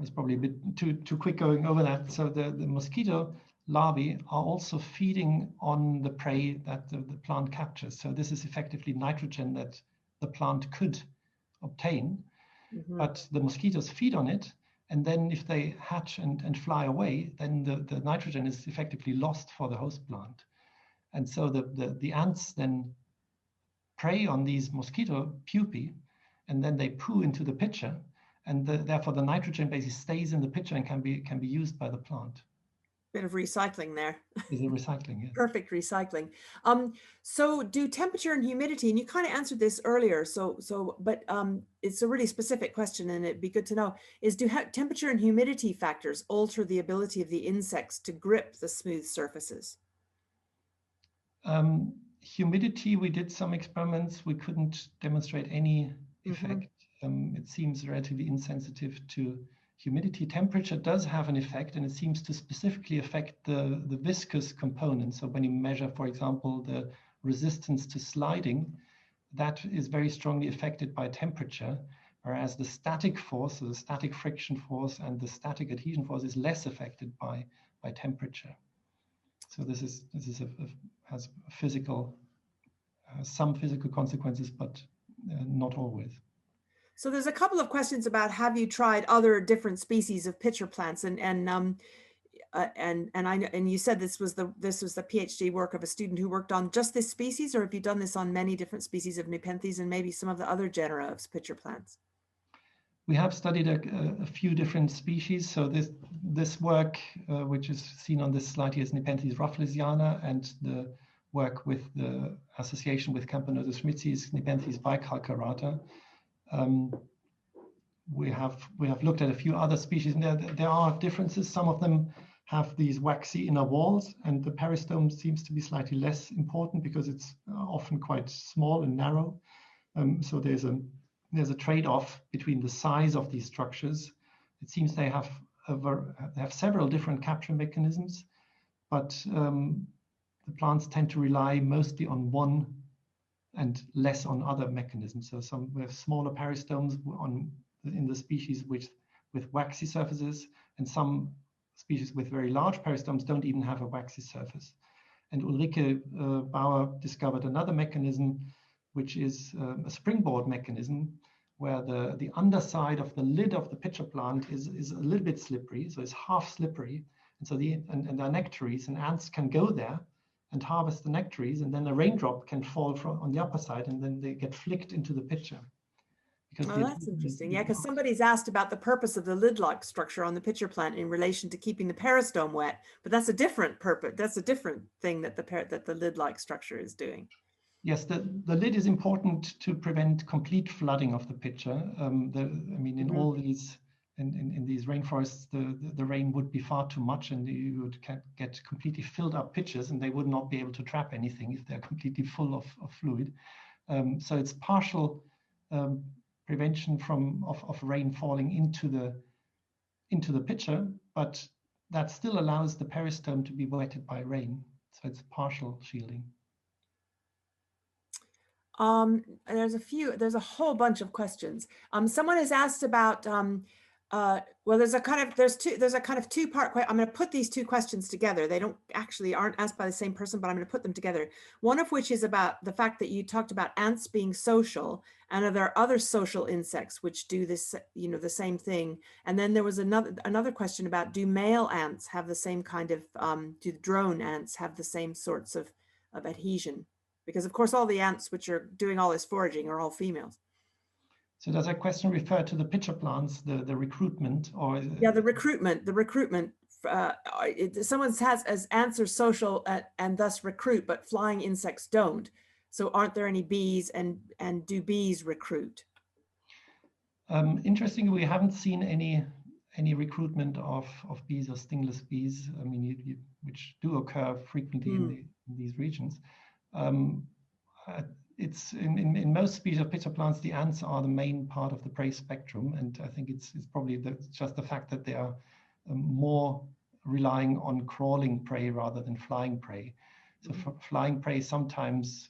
It's probably a bit too quick going over that. So the mosquito larvae are also feeding on the prey that the plant captures. So this is effectively nitrogen that the plant could obtain, but the mosquitoes feed on it. And then if they hatch and fly away, then the nitrogen is effectively lost for the host plant. And so the ants then prey on these mosquito pupae, and then they poo into the pitcher. And therefore the nitrogen basically stays in the pitcher and can be used by the plant. Bit of recycling there. Is it recycling? Yes. Perfect recycling. So do temperature and humidity, and you kind of answered this earlier, but it's a really specific question, and it'd be good to know, is do temperature and humidity factors alter the ability of the insects to grip the smooth surfaces? Humidity, we did some experiments. We couldn't demonstrate any effect. It seems relatively insensitive to humidity. Temperature does have an effect, and it seems to specifically affect the viscous component. So when you measure, for example, the resistance to sliding, that is very strongly affected by temperature, whereas the static force, so the static friction force and the static adhesion force, is less affected by temperature. So this has some physical consequences, but not always. So there's a couple of questions about, have you tried other different species of pitcher plants, and you said this was the PhD work of a student who worked on just this species, or have you done this on many different species of Nepenthes and maybe some of the other genera of pitcher plants? We have studied a few different species. So this work, which is seen on this slide here, is Nepenthes Rafflesiana, and the work with the association with Camponotus schmitzi is Nepenthes bicalcarata. We have looked at a few other species, and there are differences. Some of them have these waxy inner walls, and the peristome seems to be slightly less important because it's often quite small and narrow. So there's a trade-off between the size of these structures. It seems they have several different capture mechanisms, but the plants tend to rely mostly on one and less on other mechanisms. So we have smaller peristomes in the species with waxy surfaces, and some species with very large peristomes don't even have a waxy surface. And Ulrike Bauer discovered another mechanism, which is a springboard mechanism, where the underside of the lid of the pitcher plant is a little bit slippery, so it's half slippery. And so there are nectaries, and ants can go there and harvest the nectaries, and then a raindrop can fall on the upper side, and then they get flicked into the pitcher. That's interesting. Yeah, because somebody's asked about the purpose of the lid-like structure on the pitcher plant in relation to keeping the peristome wet, but that's a different purpose. That's a different thing that the lid-like structure is doing. Yes, the lid is important to prevent complete flooding of the pitcher. In all these in these rainforests, the rain would be far too much, and you would get completely filled up pitchers, and they would not be able to trap anything if they're completely full of fluid. So it's partial prevention of rain falling into the pitcher, but that still allows the peristome to be wetted by rain. So it's partial shielding. There's a whole bunch of questions. Someone has asked about well, there's a kind of two-part question. I'm going to put these two questions together. They aren't asked by the same person, but I'm going to put them together. One of which is about the fact that you talked about ants being social, and are there other social insects which do this, the same thing? And then there was another question about, do male ants have the same kind of, do the drone ants have the same sorts of adhesion? Because of course all the ants which are doing all this foraging are all females. So does that question refer to the pitcher plants, the recruitment, or? Yeah, the recruitment. Someone has as ants are social and thus recruit, but flying insects don't. So aren't there any bees, and do bees recruit? Interestingly, we haven't seen any recruitment of bees or stingless bees. I mean, which do occur frequently in these regions. it's in most species of pitcher plants, the ants are the main part of the prey spectrum, and I think it's probably just the fact that they are more relying on crawling prey rather than flying prey. So flying prey sometimes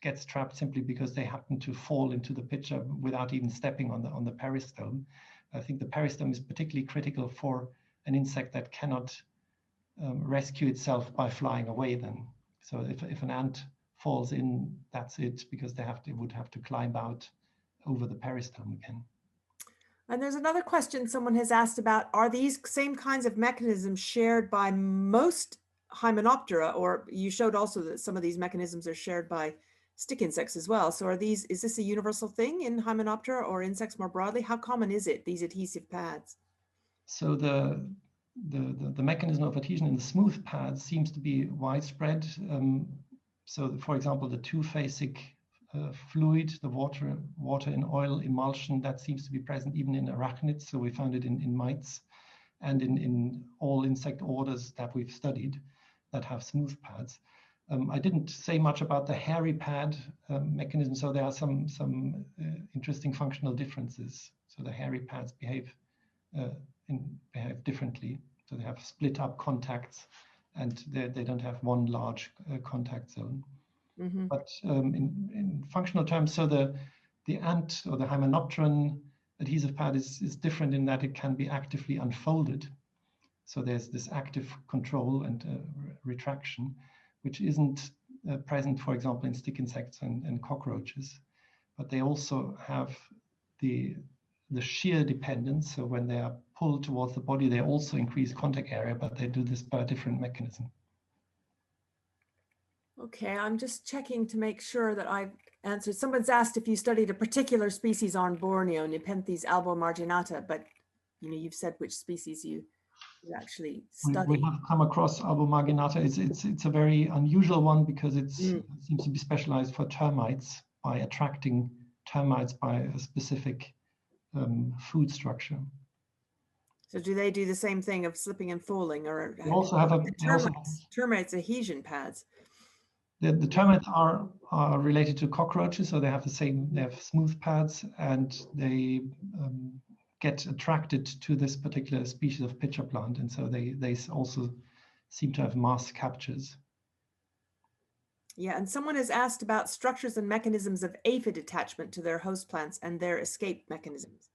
gets trapped simply because they happen to fall into the pitcher without even stepping on the peristome. I think the peristome is particularly critical for an insect that cannot rescue itself by flying away then. So if an ant falls in, that's it, because they would have to climb out over the peristome again. And there's another question someone has asked about, are these same kinds of mechanisms shared by most Hymenoptera, or you showed also that some of these mechanisms are shared by stick insects as well. So is this a universal thing in Hymenoptera or insects more broadly? How common is it, these adhesive pads? So the mechanism of adhesion in the smooth pads seems to be widespread. So for example, the two-phasic fluid, the water and oil emulsion, that seems to be present even in arachnids. So we found it in mites and in all insect orders that we've studied that have smooth pads. I didn't say much about the hairy pad mechanism, so there are some interesting functional differences. So the hairy pads behave differently. So they have split up contacts, and they don't have one large contact zone. Mm-hmm. But in functional terms, so the ant or the Hymenopteran adhesive pad is different in that it can be actively unfolded. So there's this active control and retraction, which isn't present, for example, in stick insects and cockroaches. But they also have the shear dependence. So when they are pulled towards the body, they also increase contact area, but they do this by a different mechanism. Okay, I'm just checking to make sure that I've answered. Someone's asked if you studied a particular species on Borneo, Nepenthes albomarginata, but you've said which species you actually study. We have come across albomarginata. It's a very unusual one because it seems to be specialized for termites by attracting termites by a specific food structure. So do they do the same thing of slipping and falling, or also have termites adhesion pads? The termites are related to cockroaches, so they have they have smooth pads, and they get attracted to this particular species of pitcher plant, and so they also seem to have mass captures. Yeah, and someone has asked about structures and mechanisms of aphid attachment to their host plants and their escape mechanisms.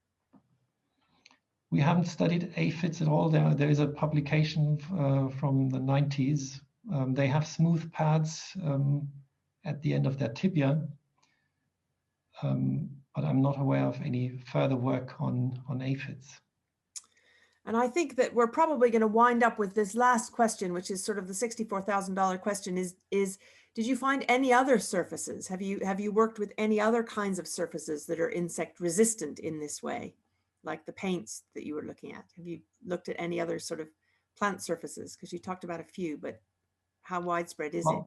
We haven't studied aphids at all. There is a publication from the 90s. They have smooth pads at the end of their tibia, but I'm not aware of any further work on aphids. And I think that we're probably going to wind up with this last question, which is sort of the $64,000 question, is did you find any other surfaces? Have you worked with any other kinds of surfaces that are insect resistant in this way, like the paints that you were looking at? Have you looked at any other sort of plant surfaces? Because you talked about a few, but how widespread is it?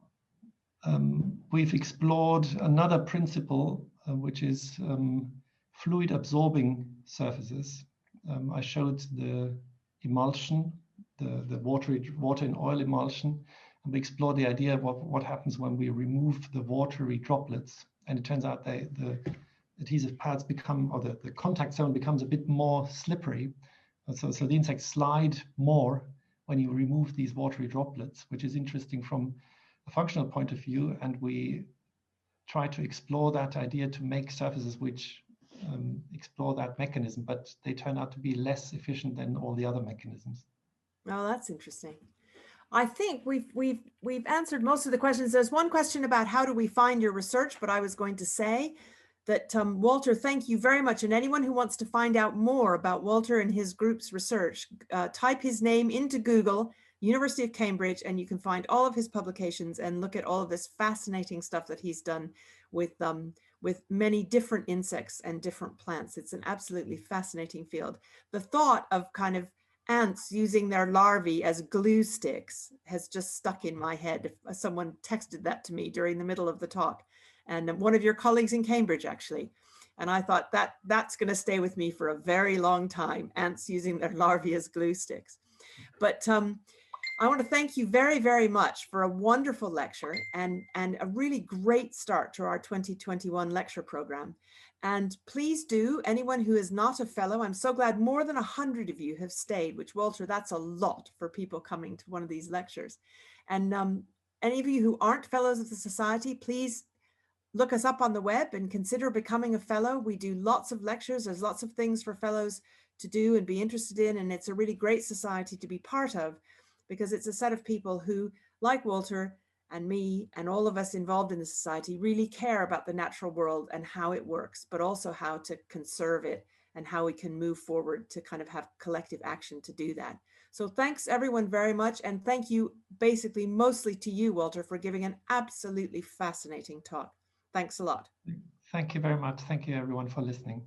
We've explored another principle, which is fluid absorbing surfaces. I showed the emulsion, the water and oil emulsion, and we explored the idea of what happens when we remove the watery droplets. And it turns out the adhesive pads become, or the contact zone becomes a bit more slippery. So the insects slide more when you remove these watery droplets, which is interesting from a functional point of view. And we try to explore that idea to make surfaces which explore that mechanism, but they turn out to be less efficient than all the other mechanisms. Oh, that's interesting. I think we've answered most of the questions. There's one question about how do we find your research, but I was going to say that Walter, thank you very much. And anyone who wants to find out more about Walter and his group's research, type his name into Google, University of Cambridge, and you can find all of his publications and look at all of this fascinating stuff that he's done with many different insects and different plants. It's an absolutely fascinating field. The thought of kind of ants using their larvae as glue sticks has just stuck in my head. Someone texted that to me during the middle of the talk, and one of your colleagues in Cambridge actually. And I thought that's going to stay with me for a very long time, ants using their larvae as glue sticks. But I want to thank you very, very much for a wonderful lecture and a really great start to our 2021 lecture program. And please do, anyone who is not a fellow, I'm so glad more than 100 of you have stayed, which, Walter, that's a lot for people coming to one of these lectures. And any of you who aren't fellows of the Society, please look us up on the web and consider becoming a fellow. We do lots of lectures. There's lots of things for fellows to do and be interested in. And it's a really great society to be part of, because it's a set of people who, like Walter and me and all of us involved in the society, really care about the natural world and how it works, but also how to conserve it and how we can move forward to kind of have collective action to do that. So thanks everyone very much. And thank you basically mostly to you, Walter, for giving an absolutely fascinating talk. Thanks a lot. Thank you very much. Thank you everyone for listening.